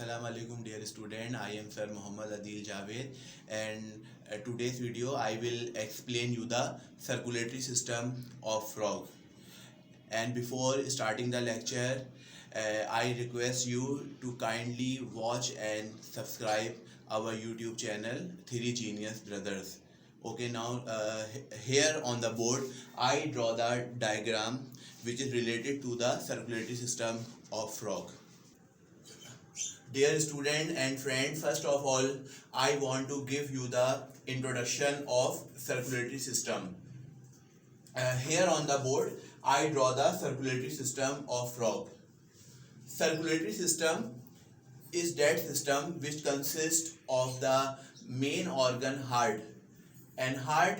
Assalamu alaikum dear student. I am Sir Muhammad Adil Javed, and today's video I will explain you the circulatory system of frog. And before starting the lecture, I request you to kindly watch and subscribe our YouTube channel Three Genius Brothers. Okay, now here on the board I draw the diagram which is related to the circulatory system of frog. Dear student and friend, first of all, I want to give you the introduction of circulatory system. Here on the board, I draw the circulatory system of frog. Circulatory system is that system which consists of the main organ heart, and heart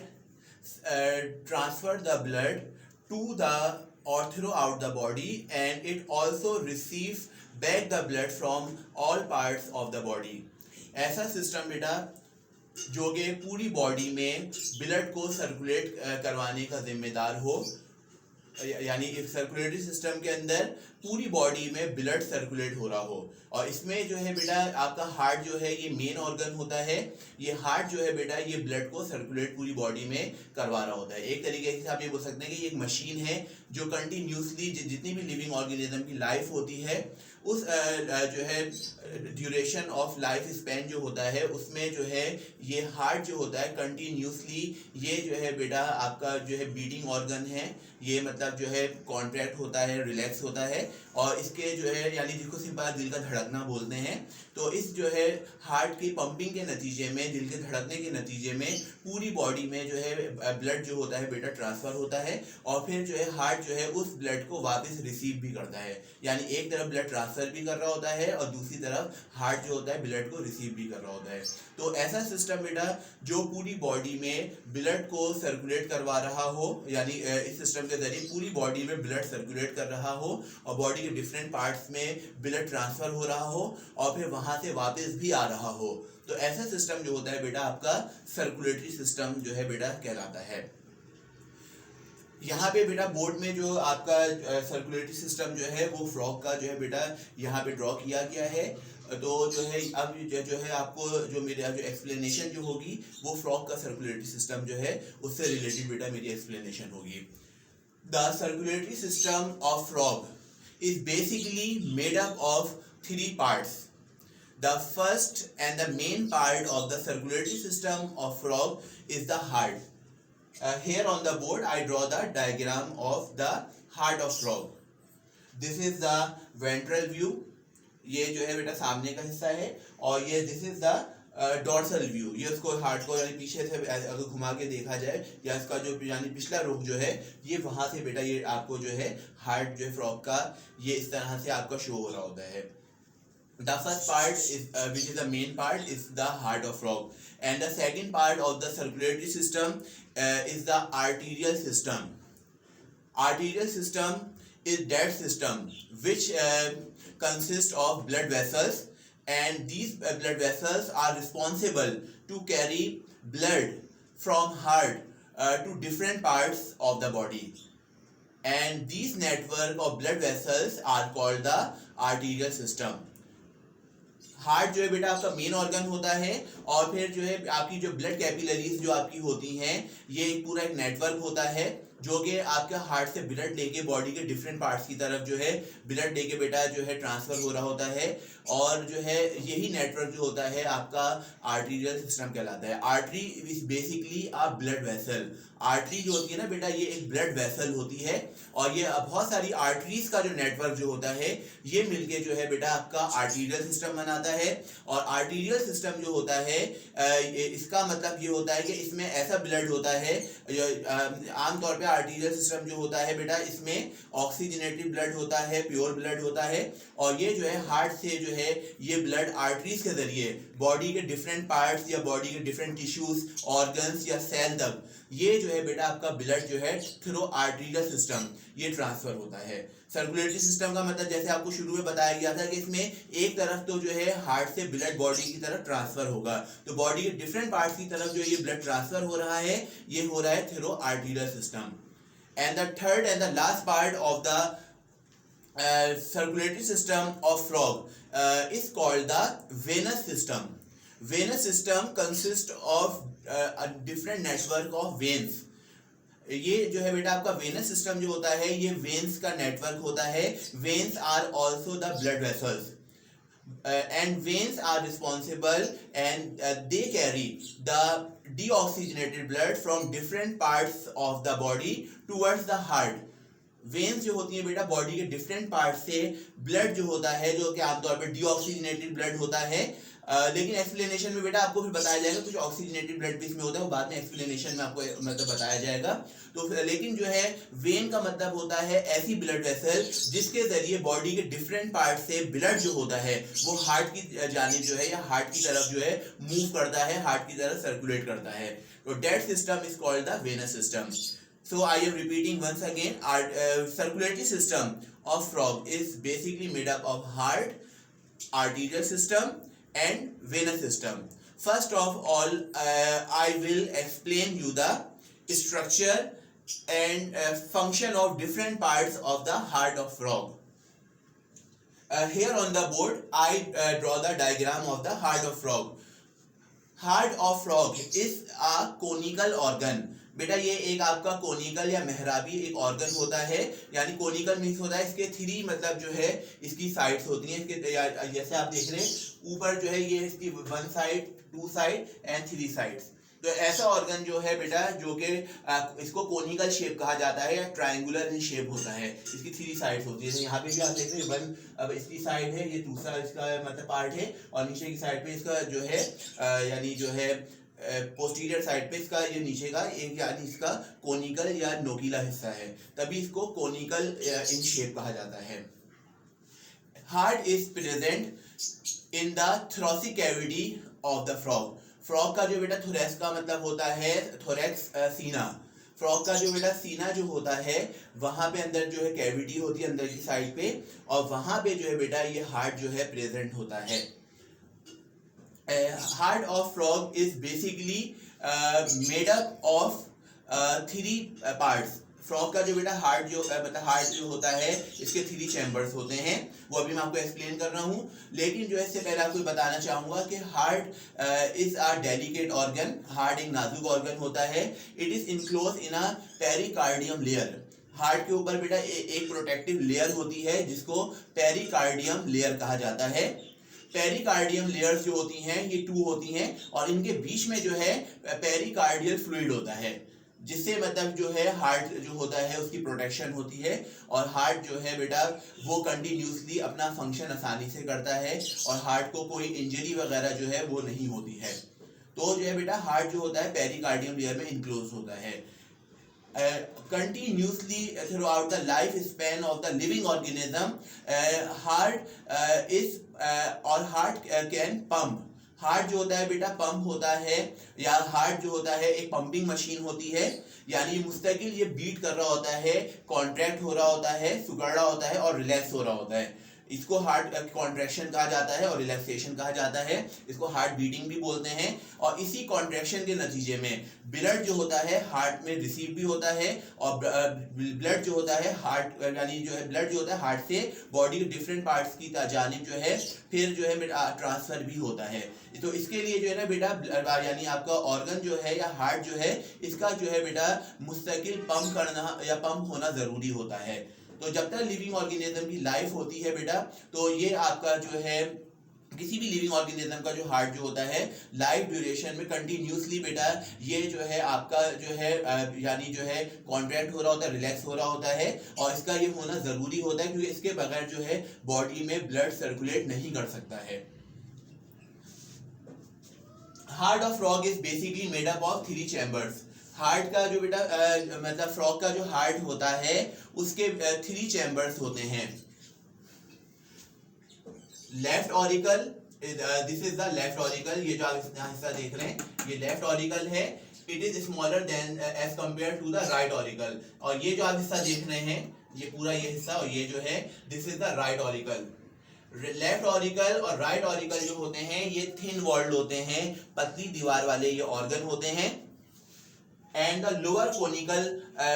transfer the blood to the or throughout the body, and it also receives back the blood from all parts of the body. ऐसा system बेटा जो कि पूरी body में blood को circulate करवाने का जिम्मेदार हो, यानी एक सर्कुलेटरी सिस्टम के अंदर पूरी बॉडी में ब्लड सर्कुलेट हो रहा हो। और इसमें जो है बेटा आपका हार्ट जो है ये मेन ऑर्गन होता है। ये हार्ट जो है बेटा ये ब्लड को सर्कुलेट पूरी बॉडी में करवा रहा होता है। एक तरीके से आप ये बोल सकते हैं कि ये एक मशीन है जो कंटिन्यूसली जितनी भी लिविंग ऑर्गेनिज्म की लाइफ होती है उस जो है ड्यूरेशन ऑफ लाइफ स्पैन जो होता है उसमें जो है ये हार्ट जो होता है कंटिन्यूसली ये जो है बेटा आपका जो है बीटिंग ऑर्गन है, ये मतलब जो है कॉन्ट्रैक्ट होता है, रिलैक्स होता है, और इसके जो है यानी जिसको सिंपल दिल का धड़कना बोलते हैं। तो इस जो है हार्ट की पंपिंग के नतीजे में, दिल के धड़कने के नतीजे में पूरी बॉडी में जो है ब्लड जो होता है बेटा ट्रांसफ़र होता है, और फिर जो है हार्ट जो है उस ब्लड को वापस रिसीव भी करता है। यानी एक तरफ ब्लड ट्रांसफ़र भी कर रहा होता है और दूसरी तरफ हार्ट जो होता है ब्लड को रिसीव भी कर रहा होता है। तो ऐसा सिस्टम बेटा जो पूरी बॉडी में ब्लड को सर्कुलेट करवा रहा हो, यानी इस सिस्टम के जरिए पूरी बॉडी में ब्लड सर्कुलेट कर रहा हो और बॉडी के डिफरेंट पार्ट्स में ब्लड ट्रांसफ़र हो रहा हो और फिर वहाँ से वापस भी आ रहा हो, तो ऐसा सिस्टम जो होता है बेटा आपका सर्कुलेटरी सिस्टम जो है बेटा कहलाता है। यहाँ पे बेटा बोर्ड में जो आपका सर्कुलेटरी सिस्टम जो है वो फ्रॉग का जो है बेटा यहाँ पे ड्रॉ किया गया है। तो जो है अब जो है आपको जो मेरे जो एक्सप्लेनेशन जो होगी वो फ्रॉग का सर्कुलेटरी सिस्टम जो है उससे रिलेटेड बेटा मेरी एक्सप्लेनेशन होगी। The circulatory system of frog is basically made up of three parts. The first and the main part of the circulatory system of frog is the heart. Here on the board I draw the diagram of the heart of frog. This is the ventral view. ये जो है बेटा सामने का हिस्सा है, और ये this is the dorsal view. ये उसको हार्ट को यानी पीछे से अगर घुमा के देखा जाए या इसका जो यानी पिछला रुख जो है ये वहाँ से बेटा ये आपको जो है हार्ट जो है फ्रॉग का ये इस तरह से आपका शो हो रहा होता है। The first part is which is the main part is the heart of frog, and the second part of the circulatory system is the arterial system. Arterial system is that system which consists of blood vessels, and these blood vessels are responsible to carry blood from heart to different parts of the body, and these network of blood vessels are called the arterial system. Heart जो है बेटा आपका main organ होता है, और फिर जो है आपकी जो ब्लड कैपिलरीज जो आपकी होती हैं ये एक पूरा एक नेटवर्क होता है जो कि आपके हार्ट से ब्लड लेके बॉडी के डिफरेंट पार्ट्स की तरफ जो है ब्लड लेके बेटा जो है ट्रांसफ़र हो रहा होता है, और जो है यही नेटवर्क जो होता है आपका आर्टीरियल सिस्टम कहलाता है। Artery is basically a blood vessel. Artery जो होती है ना बेटा ये एक ब्लड वेसल होती है, और ये बहुत सारी आर्टरीज का जो नेटवर्क जो होता है ये मिलके जो है बेटा आपका आर्टीरियल सिस्टम बनाता है। और आर्टीरियल सिस्टम जो होता है इसका मतलब ये होता है कि इसमें ऐसा ब्लड होता है, आमतौर पे आर्टीरियल सिस्टम जो होता है बेटा इसमें ऑक्सीजनेटेड ब्लड होता है, प्योर ब्लड होता है, और ये जो है हार्ट से जो है ये ब्लड आर्टरीज के जरिए बॉडी के डिफरेंट पार्ट्स या बॉडी के डिफरेंट टिश्यूज, ऑर्गन्स या सेल तक ये जो है बेटा आपका ब्लड जो है थ्रू आर्टीरियल सिस्टम ये ट्रांसफर होता है। सर्कुलेटरी सिस्टम का मतलब जैसे आपको शुरू में बताया गया था कि इसमें एक तरफ तो जो है हार्ट से ब्लड बॉडी की तरफ ट्रांसफर होगा, तो बॉडी के डिफरेंट पार्ट्स की तरफ जो ये ब्लड ट्रांसफर हो रहा है ये हो रहा है through arterial system. And the third and the last part of the circulatory system of frog is called the venous system. Venous system consists of a different network of veins. ये जो है बेटा आपका वेनस सिस्टम जो होता है ये veins का नेटवर्क होता है. Veins are also the blood vessels and veins are responsible and they carry the deoxygenated blood from different parts of the body towards the heart. Veins जो होती है बेटा बॉडी के डिफरेंट पार्ट से blood जो होता है जो कि आमतौर पर डीऑक्सीजनेटेड ब्लड होता है. लेकिन एक्सप्लेनेशन में बेटा आपको फिर बताया जाएगा कुछ ऑक्सीजनेटेड ब्लड भी इसमें होता है, वो बाद में एक्सप्लेनेशन में आपको मतलब बताया जाएगा. तो लेकिन जो है वेन का मतलब होता है ऐसी ब्लड वेसल जिसके जरिए बॉडी के डिफरेंट पार्ट से ब्लड जो होता है वो हार्ट की जानिब जो है या हार्ट की तरफ जो है मूव करता है, हार्ट की तरफ सर्कुलेट करता है. तो that system is called the venous system. So I am repeating once again. Our circulatory system of frog is basically made up of heart, arterial system, and venous system. First of all, I will explain you the structure and function of different parts of the heart of frog. Here on the board, I draw the diagram of the heart of frog. Heart of frog is a conical organ. बेटा ये एक आपका conical या मेहराबी एक organ होता है. यानी conical means होता है इसके थ्री मतलब जो है इसकी साइड्स होती हैं. इसके जैसे आप देख रहे हैं ऊपर जो है ये इसकी one side, two side and three sides. तो ऐसा ऑर्गन जो है बेटा जो कि इसको कोनिकल शेप कहा जाता है या ट्रायंगुलर इन शेप होता है. इसकी थ्री साइड्स होती है. यहाँ पे भी आप देख रहे हैं वन, अब इसकी साइड है, ये दूसरा इसका मतलब पार्ट है और नीचे की साइड पे इसका जो है यानी जो है पोस्टीरियर साइड पे इसका ये नीचे का एक यानी इसका कोनिकल या नोकीला हिस्सा है, तभी इसको कोनिकल इन शेप कहा जाता है. Heart is present in the thoracic cavity of the frog. Frog का जो बेटा थोरेक्स का मतलब होता है थोरेक्स सीना. फ्रॉग का जो बेटा सीना जो होता है वहां पे अंदर जो है कैविटी होती है अंदर की साइड पे और वहां पे जो है बेटा ये हार्ट जो है प्रेजेंट होता है. Heart of frog is basically made up of three parts. Frog का जो बेटा हार्ट जो मतलब हार्ट जो होता है इसके थ्री चैम्बर्स होते हैं, वो अभी मैं आपको एक्सप्लेन कर रहा हूँ. लेकिन जो है इससे पहले आपको बताना चाहूँगा कि heart is a delicate organ. Heart एक नाजुक ऑर्गन होता है. It is enclose in a pericardium layer. Heart के ऊपर बेटा एक प्रोटेक्टिव लेयर होती है जिसको पेरिकार्डियम लेयर कहा जाता है. पेरिकार्डियम लेयर्स जो होती हैं ये टू होती हैं और इनके बीच में जो है पेरिकार्डियल फ्लूइड होता है जिससे मतलब जो है हार्ट जो होता है उसकी प्रोटेक्शन होती है और हार्ट जो है बेटा वो कंटिन्यूसली अपना फंक्शन आसानी से करता है और हार्ट को कोई इंजरी वगैरह जो है वो नहीं होती है. तो जो है बेटा हार्ट जो होता है पेरिकार्डियम लेयर में इनक्लोज होता है. Continuously throughout the lifespan of the living organism, heart is or heart can pump. Heart जो होता है बेटा पंप होता है या हार्ट जो होता है एक पंपिंग मशीन होती है. यानी मुस्तकिल ये बीट कर रहा होता है, कॉन्ट्रैक्ट हो रहा होता है, सुगड़ रहा होता है और रिलैक्स हो रहा होता है. इसको हार्ट कॉन्ट्रैक्शन कहा जाता है और रिलैक्सेशन कहा जाता है. इसको हार्ट बीटिंग भी बोलते हैं. और इसी कॉन्ट्रैक्शन के नतीजे में ब्लड जो होता है हार्ट में रिसीव भी होता है और ब्लड जो होता है हार्ट यानी जो है ब्लड जो होता है हार्ट से बॉडी के डिफरेंट पार्ट्स की जानिब जो है फिर जो है ट्रांसफर भी होता है. तो इसके लिए जो है ना बेटा यानी आपका ऑर्गन जो है या हार्ट जो है इसका जो है बेटा मुस्तकिल पंप करना या पंप होना जरूरी होता है. तो जब तक लिविंग ऑर्गेनिज्म की लाइफ होती है बेटा तो ये आपका जो है किसी भी लिविंग ऑर्गेनिज्म का जो हार्ट जो होता है लाइफ ड्यूरेशन में कंटिन्यूसली बेटा ये जो है आपका जो है यानी जो है कॉन्ट्रैक्ट हो रहा होता है, रिलैक्स हो रहा होता है और इसका ये होना ज़रूरी होता है क्योंकि इसके बगैर जो है बॉडी में ब्लड सर्कुलेट नहीं कर सकता है. Heart of frog is basically made up of three chambers. Heart का जो बेटा मतलब फ्रॉग का जो हार्ट होता है उसके थ्री चैम्बर्स होते हैं. Left auricle, this is the left auricle. ये जो आप हिस्सा देख रहे हैं ये लेफ्ट ऑरिकल है. It is smaller than as compare to the right auricle. और ये जो आप हिस्सा देख रहे हैं ये पूरा ये हिस्सा और ये जो है this is the right auricle. Left auricle और राइट ऑरिकल जो होते हैं ये थिन वॉल्ड होते हैं, पतली दीवार वाले ये ऑर्गन होते हैं. And the lower conical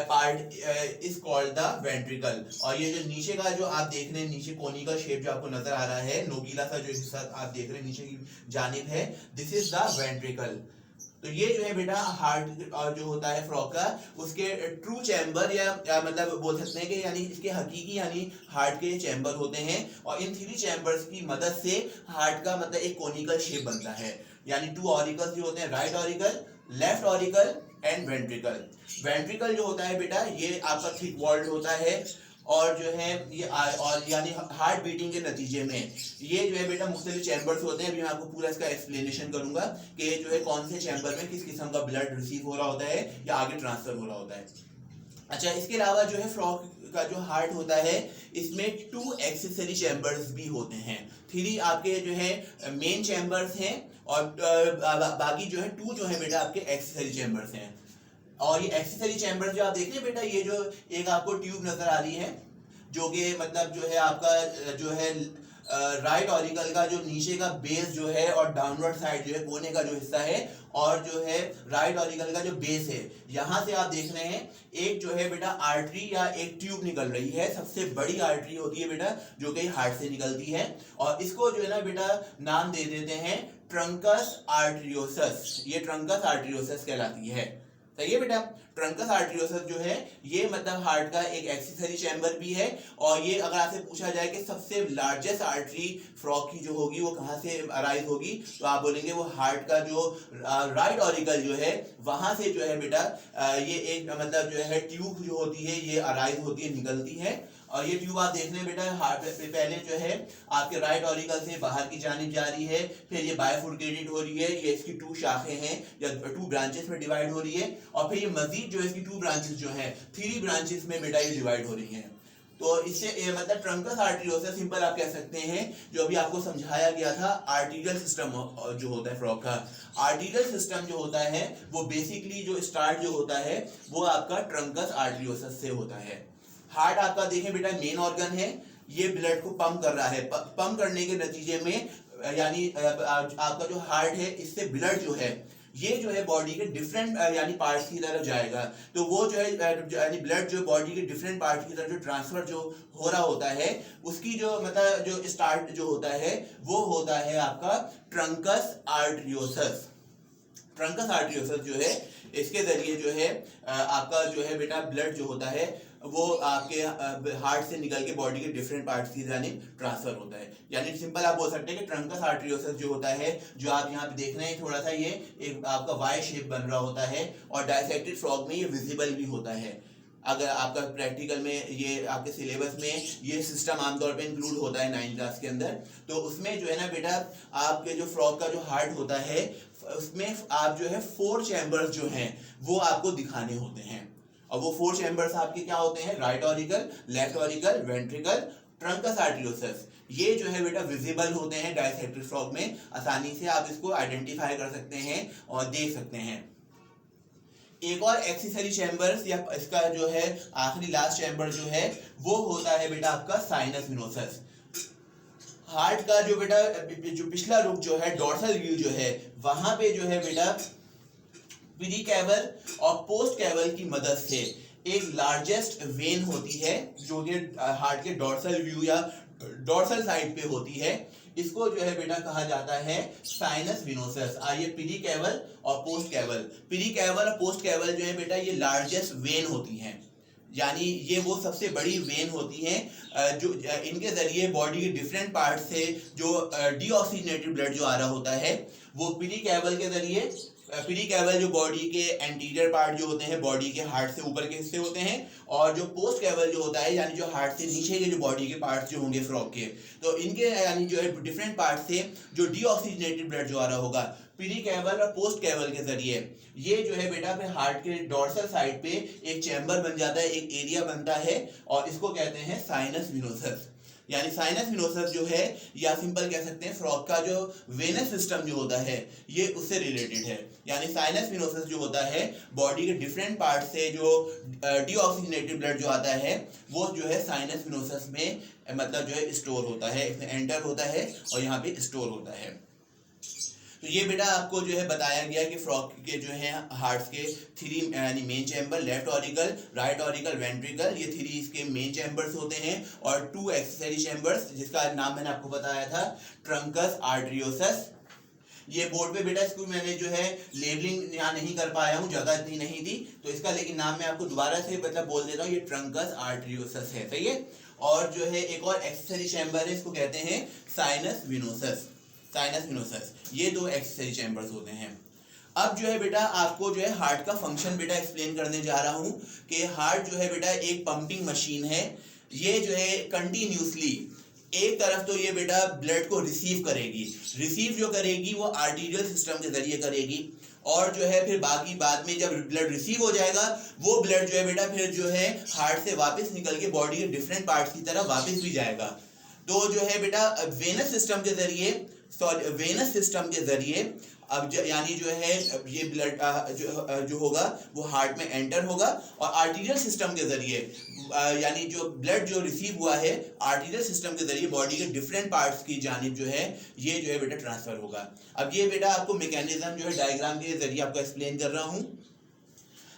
part is called the ventricle. और ये जो नीचे का जो आप देख रहे हैं, नीचे कोनिकल शेप जो आपको नजर आ रहा है, नोकीला सा जो हिस्सा आप देख रहे हैं नीचे की जानिब है, दिस इज द वेंट्रिकल। तो ये जो है बेटा हार्ट जो होता है फ्रॉग का, उसके ट्रू चैम्बर या मतलब बोल सकते हैं कि यानी इसके हकीकी यानी हार्ट के चैम्बर होते हैं, और इन 3 चैम्बर्स की मदद से हार्ट का मतलब एक कोनिकल शेप बनता है। यानी 2 ऑरिकल्स जो होते हैं, right auricle, left auricle and ventricle. Ventricle जो होता है बेटा ये आपका थिक वॉल्ड होता है, और जो है ये और यानी हार्ट बीटिंग के नतीजे में ये जो है बेटा मुख्तलिफ चैम्बर्स होते हैं। अभी मैं आपको पूरा इसका एक्सप्लेनेशन करूंगा कि जो है कौन से चैम्बर में किस किस्म का ब्लड रिसीव हो रहा होता है या आगे ट्रांसफर हो रहा होता है। अच्छा, इसके अलावा जो है फ्रॉग का जो हार्ट होता है इसमें 2 एक्सेसरी चैम्बर्स भी होते हैं। 3 आपके जो है मेन चैम्बर्स हैं, और बाकी जो है 2 जो है बेटा आपके एक्सेसरी चैम्बर्स हैं। और ये एक्सेसरी चैम्बर जो आप देख रहे हैं बेटा, ये जो एक आपको ट्यूब नजर आ रही है, जो कि मतलब जो है आपका जो है राइट ऑरिकल का जो नीचे का बेस जो है और डाउनवर्ड साइड जो है कोने का जो हिस्सा है, और जो है राइट ऑरिकल का जो बेस है, यहाँ से आप देख रहे हैं एक जो है बेटा आर्टरी या एक ट्यूब निकल रही है। सबसे बड़ी आर्टरी होती है बेटा जो कि हार्ट से निकलती है, और इसको जो है ना बेटा नाम दे देते हैं ट्रंकस आर्टरियोसस। ये ट्रंकस आर्टरियोसस कहलाती है। सही है बेटा। ट्रंकस आर्टरियोसस जो है ये मतलब हार्ट का एक एक्सेसरी चैम्बर भी है, और ये अगर आपसे पूछा जाए कि सबसे लार्जेस्ट आर्टरी फ्रॉग की जो होगी वो कहाँ से अराइज होगी, तो आप बोलेंगे वो हार्ट का जो राइट ऑरिकल जो है वहां से जो है बेटा ये एक मतलब जो है ट्यूब जो होती है ये अराइज होती है, निकलती है। और ये ट्यूब आप देख रहे हैं बेटा हार्ट पे पहले जो है आपके राइट ऑरिकल से बाहर की जानिब जा रही है, फिर ये बाइफुर्केटेड हो रही है, ये इसकी 2 शाखें हैं या 2 ब्रांचेस में डिवाइड हो रही है, और फिर ये मजीद जो है इसकी 2 ब्रांचेस जो है 3 ब्रांचेस में बेटा ये डिवाइड हो रही हैं। तो इससे मतलब ट्रंकस आर्टरियोसस सिंपल आप कह सकते हैं, जो अभी आपको समझाया गया था आर्टीरियल सिस्टम जो होता है फ्रॉग का। आर्टीरियल सिस्टम जो होता है वो बेसिकली जो स्टार्ट जो होता है वो आपका ट्रंकस आर्टरियोसस से होता है। हार्ट आपका देखें बेटा मेन ऑर्गन है, ये ब्लड को पंप कर रहा है, पंप करने के नतीजे में यानी आपका जो हार्ट है इससे ब्लड जो है ये जो है बॉडी के डिफरेंट यानी पार्ट्स की तरफ जाएगा। तो वो जो है यानी ब्लड जो बॉडी के डिफरेंट पार्ट्स की तरफ जो ट्रांसफर जो हो रहा होता है उसकी जो मतलब जो स्टार्ट जो होता है वो होता है आपका ट्रंकस आर्टरियोसस। ट्रंकस आर्टरियोसस जो है इसके जरिए जो है आपका जो है बेटा ब्लड जो होता है वो आपके हार्ट से निकल के बॉडी के डिफरेंट पार्ट्स की यानी ट्रांसफर होता है। यानी सिंपल आप बोल सकते हैं कि ट्रंकस आर्टरियोसस जो होता है, जो आप यहाँ पे देख रहे हैं थोड़ा सा ये एक आपका वाई शेप बन रहा होता है, और डायसेक्टेड फ्रॉग में ये विजिबल भी होता है। अगर आपका प्रैक्टिकल में ये आपके सिलेबस में ये सिस्टम आमतौर पे इंक्लूड होता है 9th क्लास के अंदर, तो उसमें जो है ना बेटा आपके जो फ्रॉग का जो हार्ट होता है उसमें आप जो है 4 चैम्बर्स जो हैं वो आपको दिखाने होते हैं। और वो 4 चैम्बर्स आपके क्या होते हैं, right auricle, left auricle, ventricle, truncus arteriosus. ये जो है बेटा विजिबल होते हैं डायसेक्टेड फ्रॉग में, आसानी से आप इसको आइडेंटिफाई कर सकते हैं और देख सकते हैं। एक और एक्सेसरी चैम्बर्स या इसका जो है आखिरी लास्ट चैम्बर जो है वो होता है बेटा आपका साइनस विनोसस। हार्ट का जो बेटा जो पिछला रुख जो है डॉर्सल व्यू जो है वहां पे जो है बेटा पीरिकैवल और पोस्ट कैवल की मदद से एक लार्जेस्ट वेन होती है जो कि हार्ट के डॉर्सल व्यू या डॉर्सल साइड पे होती है। इसको जो है बेटा कहा जाता है साइनस विनोसस। आइए पीरिकैवल और पोस्ट कैवल, पीरिकैवल और पोस्ट कैवल जो है बेटा ये लार्जेस्ट वेन होती हैं, यानी ये वो सबसे बड़ी वेन होती हैं जो इनके जरिए बॉडी के डिफरेंट पार्ट से जो डीऑक्सीजनेटेड ब्लड जो आ रहा होता है वो पीरिकैवल के जरिए, पीरिकैवल जो बॉडी के एंटीरियर पार्ट जो होते हैं बॉडी के हार्ट से ऊपर के हिस्से होते हैं, और जो पोस्ट कैवल जो होता है यानी जो हार्ट से नीचे के जो बॉडी के पार्ट्स जो होंगे फ्रॉग के, तो इनके यानी जो है डिफरेंट पार्ट से जो डीऑक्सीजनेटेड ब्लड जो आ रहा होगा पीरिकैवल और पोस्ट कैवल के जरिए ये जो है बेटा फिर हार्ट के डॉर्सल साइड पे एक चैम्बर बन जाता है, एक एरिया बनता है, और इसको कहते हैं साइनस विनोसस। यानी साइनस विनोसस जो है या सिंपल कह सकते हैं फ्रॉग का जो वेनस सिस्टम जो होता है ये उससे रिलेटेड है। यानी साइनस विनोसस जो होता है बॉडी के डिफरेंट पार्ट से जो डीऑक्सीजनेटेड ब्लड जो आता है वो जो है साइनस विनोसस में मतलब जो है स्टोर होता है, इसमें एंटर होता है और यहाँ पे स्टोर होता है। तो ये बेटा आपको जो है बताया गया कि फ्रॉग के जो है हार्ट्स के थ्री यानी main chamber, left auricle, right auricle, ventricle, ये थ्री इसके मेन चैम्बर्स होते हैं और टू एक्सेसरी चैम्बर्स जिसका नाम मैंने आपको बताया था ट्रंकस आर्टरियोसस। ये बोर्ड पे बेटा स्कूल मैंने जो है लेबलिंग यहाँ नहीं कर पाया हूँ, जगह इतनी नहीं थी, तो इसका लेकिन नाम मैं आपको दोबारा से मतलब बोल देता हूँ, ये ट्रंकस आर्टरियोसस है, सही है। और जो है एक और एक्सेसरी चैम्बर है, इसको कहते हैं साइनस विनोसस। साइनस विनोसस, ये दो एक्सेसरी चैम्बर्स होते हैं। अब जो है बेटा आपको जो है हार्ट का फंक्शन बेटा एक्सप्लेन करने जा रहा हूँ कि हार्ट जो है बेटा एक पंपिंग मशीन है। ये जो है कंटिन्यूसली एक तरफ तो ये बेटा ब्लड को रिसीव करेगी, रिसीव जो करेगी वो आर्टीरियल सिस्टम के जरिए करेगी, और जो है फिर बाकी बाद में जब ब्लड रिसीव हो जाएगा वो ब्लड जो है बेटा फिर जो है हार्ट से वापस निकल के बॉडी के डिफरेंट पार्ट्स की तरफ वापस भी जाएगा। तो जो है बेटा वेनस सिस्टम के जरिए, सॉरी वेनस सिस्टम के जरिए अब यानी जो है ये ब्लड जो होगा वो हार्ट में एंटर होगा, और आर्टीरियल सिस्टम के जरिए यानी जो ब्लड जो रिसीव हुआ है आर्टीरियल सिस्टम के जरिए बॉडी के डिफरेंट पार्ट्स की जानिब जो है ये जो है बेटा ट्रांसफर होगा। अब ये बेटा आपको मैकेनिज्म जो है डायग्राम के जरिए आपको एक्सप्लेन कर रहा हूँ।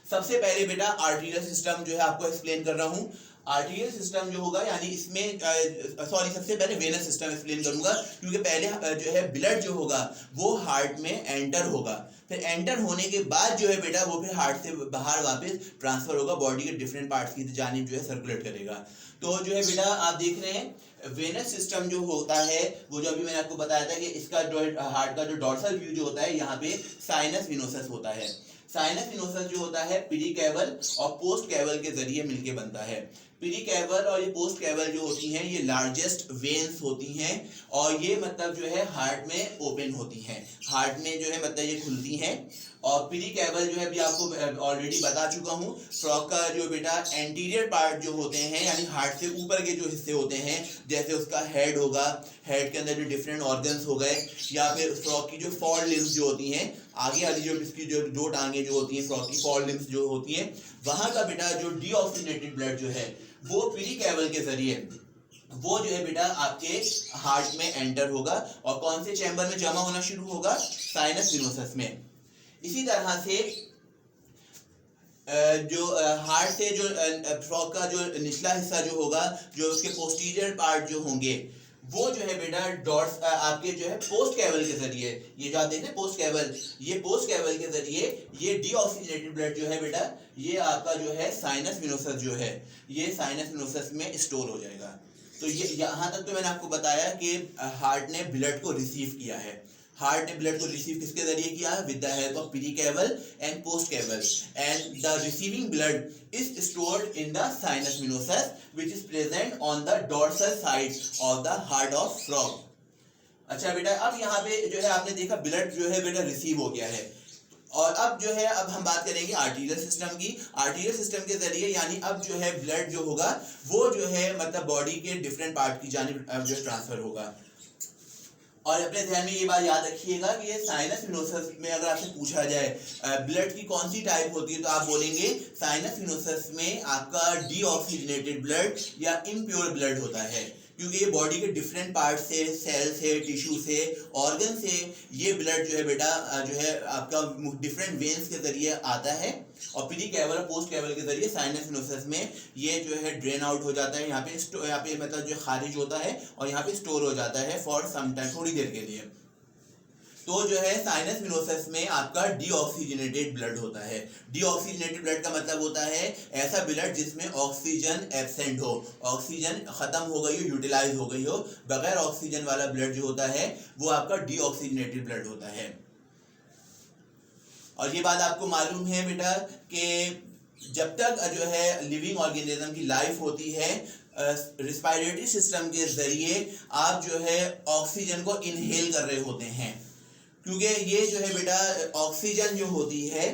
सबसे पहले बेटा आर्टीरियल सिस्टम जो है आपको एक्सप्लेन कर रहा हूँ। आर्टीरियल सिस्टम जो होगा यानी इसमें सॉरी सबसे पहले वेनस सिस्टम एक्सप्लेन करूंगा, क्योंकि पहले जो है ब्लड जो होगा वो हार्ट में एंटर होगा, फिर एंटर होने के बाद जो है बेटा वो फिर हार्ट से बाहर वापस ट्रांसफर होगा, बॉडी के डिफरेंट पार्ट्स की जानिब जो है सर्कुलेट करेगा। तो जो है बेटा आप देख रहे हैं वेनस सिस्टम जो होता है वो जो अभी मैंने आपको बताया था कि इसका जो हार्ट का जो डॉर्सल व्यू जो होता है यहाँ पे साइनस विनोसस होता है। साइनस विनोसस जो होता है पीरिकैवल और पोस्ट कैवल के जरिए मिलके बनता है। पीरिकैवल और ये पोस्ट कैवल जो होती हैं ये लार्जेस्ट वेन्स होती हैं, और ये मतलब जो है हार्ट में ओपन होती हैं, हार्ट में जो है मतलब ये खुलती हैं। और पीरिकैवल जो है अभी आपको ऑलरेडी बता चुका हूँ। फ्रॉग का जो बेटा एंटीरियर पार्ट जो होते हैं यानी हार्ट से ऊपर के जो हिस्से होते हैं, जैसे उसका हेड होगा, हेड के अंदर जो डिफरेंट ऑर्गन्स हो गए, या फिर फ्रॉग की जो फॉर लिम्स जो होती हैं, आगे वाली जो इसकी जो दो टांगे जो होती हैं फ्रॉग की फॉर लिम्स जो होती हैं, वहां का बेटा जो डीऑक्सीजनेटेड ब्लड जो है वो पीरिकैवल के जरिए वो जो है बेटा आपके हार्ट में एंटर होगा, और कौन से चैम्बर में जमा होना शुरू होगा, साइनस विनोसस में। इसी तरह से जो हार्ट से जो फ्रॉग का जो निचला हिस्सा जो होगा, जो उसके पोस्टीरियर पार्ट जो होंगे, वो जो है बेटा डॉट्स आपके जो है पोस्ट कैवल के जरिए, ये जो आप देख रहे हैं पोस्ट कैवल, ये पोस्ट कैवल के जरिए ये डीऑक्सीजनेटेड ब्लड जो है बेटा ये आपका जो है साइनस विनोसस जो है ये साइनस विनोसस में स्टोर हो जाएगा। तो ये यहाँ तक तो मैंने आपको बताया कि हार्ट ने ब्लड को रिसीव किया है। हार्ट ने ब्लड को रिसीव किसके जरिए किया, with the help of precaval and postcaval, and the receiving blood is stored in the sinus venosus which is present on the dorsal side of the heart of frog. अच्छा बेटा अब यहाँ पे जो है आपने देखा ब्लड जो है बेटा रिसीव हो गया है, और अब जो है अब हम बात करेंगे आर्टीरियल सिस्टम की। आर्टीरियल सिस्टम के जरिए यानी अब जो है ब्लड जो होगा वो जो है मतलब बॉडी के डिफरेंट पार्ट की जानिब जो ट्रांसफर होगा। और अपने ध्यान में ये बात याद रखिएगा कि ये साइनस विनोसस में अगर आपसे पूछा जाए ब्लड की कौन सी टाइप होती है, तो आप बोलेंगे साइनस विनोसस में आपका डीऑक्सीजनेटेड ब्लड या इम्प्योर ब्लड होता है, क्योंकि ये बॉडी के डिफरेंट पार्ट से, सेल से, टिश्यू से, ऑर्गन से ये ब्लड जो है बेटा जो है आपका डिफरेंट वेन्स के जरिए आता है, और पीरिकैवल और पोस्ट कैवल के जरिए साइनस विनोसस में ये जो है ड्रेन आउट हो जाता है, यहाँ पे मतलब जो खारिज होता है और यहाँ पे स्टोर हो जाता है फॉर सम टाइम, थोड़ी देर के लिए। तो जो है साइनस विनोसस में आपका डीऑक्सीजनेटेड ब्लड होता है। डीऑक्सीजनेटेड ब्लड का मतलब होता है ऐसा ब्लड जिसमें ऑक्सीजन एब्सेंट हो, ऑक्सीजन खत्म हो गई हो, यूटिलाइज हो गई हो, बगैर ऑक्सीजन वाला ब्लड जो होता है वो आपका डीऑक्सीजनेटेड ब्लड होता है। और ये बात आपको मालूम है बेटा कि जब तक जो है लिविंग ऑर्गेनिज्म की लाइफ होती है, रिस्पायरेटरी सिस्टम के जरिए आप जो है ऑक्सीजन को इनहेल कर रहे होते हैं, क्योंकि ये जो है बेटा ऑक्सीजन जो होती है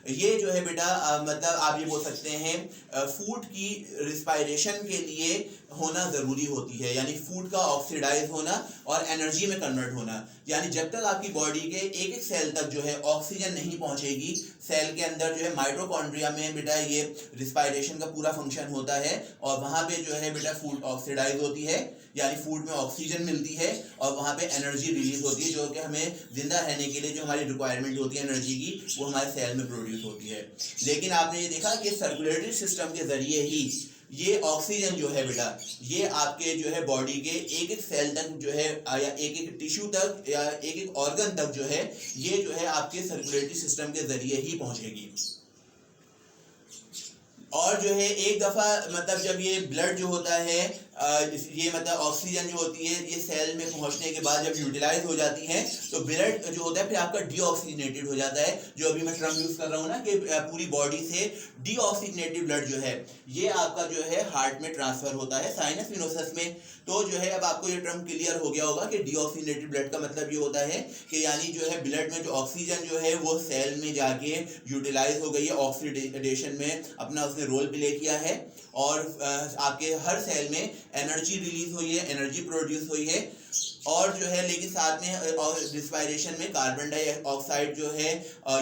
ये जो है बेटा मतलब आप ये बोल सकते हैं फूड की रिस्पायरेशन के लिए होना ज़रूरी होती है, यानी फूड का ऑक्सीडाइज होना और एनर्जी में कन्वर्ट होना। यानी जब तक आपकी बॉडी के एक एक सेल तक जो है ऑक्सीजन नहीं पहुंचेगी, सेल के अंदर जो है माइटोकॉन्ड्रिया में बेटा ये रिस्पायरेशन का पूरा फंक्शन होता है, और वहाँ पे जो है बेटा फूड ऑक्सीडाइज होती है, यानी फूड में ऑक्सीजन मिलती है और वहाँ पे एनर्जी रिलीज होती है, जो कि हमें जिंदा रहने के लिए जो हमारी रिक्वायरमेंट होती है एनर्जी की, वो हमारे सेल में प्रोड्यूस होती है। लेकिन आपने ये देखा कि सर्कुलेटरी सिस्टम के जरिए ही ये ऑक्सीजन जो है बेटा, ये आपके जो है बॉडी के एक एक सेल तक जो है या एक एक टिश्यू तक या एक एक ऑर्गन तक जो है, ये जो है आपके सर्कुलेटरी सिस्टम के जरिए ही पहुंचेगी। और जो है एक दफ़ा मतलब जब ये ब्लड जो होता है ये मतलब ऑक्सीजन जो होती है ये सेल में पहुंचने के बाद जब यूटिलाइज हो जाती है तो ब्लड जो होता है फिर आपका डीऑक्सीजनेटेड हो जाता है, जो अभी मैं टर्म यूज कर रहा हूँ ना कि पूरी बॉडी से डीऑक्सीजनेटेड ब्लड जो है ये आपका जो है हार्ट में ट्रांसफर होता है साइनस वेनोसस में। तो जो है अब आपको ये टर्म क्लियर हो गया होगा कि डीऑक्सीजनेटेड ब्लड का मतलब ये होता है कि यानी जो है ब्लड में जो ऑक्सीजन जो है वो सेल में जाके यूटिलाइज हो गई है, ऑक्सीडेशन में अपना उसने रोल प्ले किया है और आपके हर सेल में एनर्जी रिलीज हुई है, एनर्जी प्रोड्यूस हुई है। और जो है लेकिन साथ में रिस्पायरेशन में कार्बन डाइऑक्साइड जो है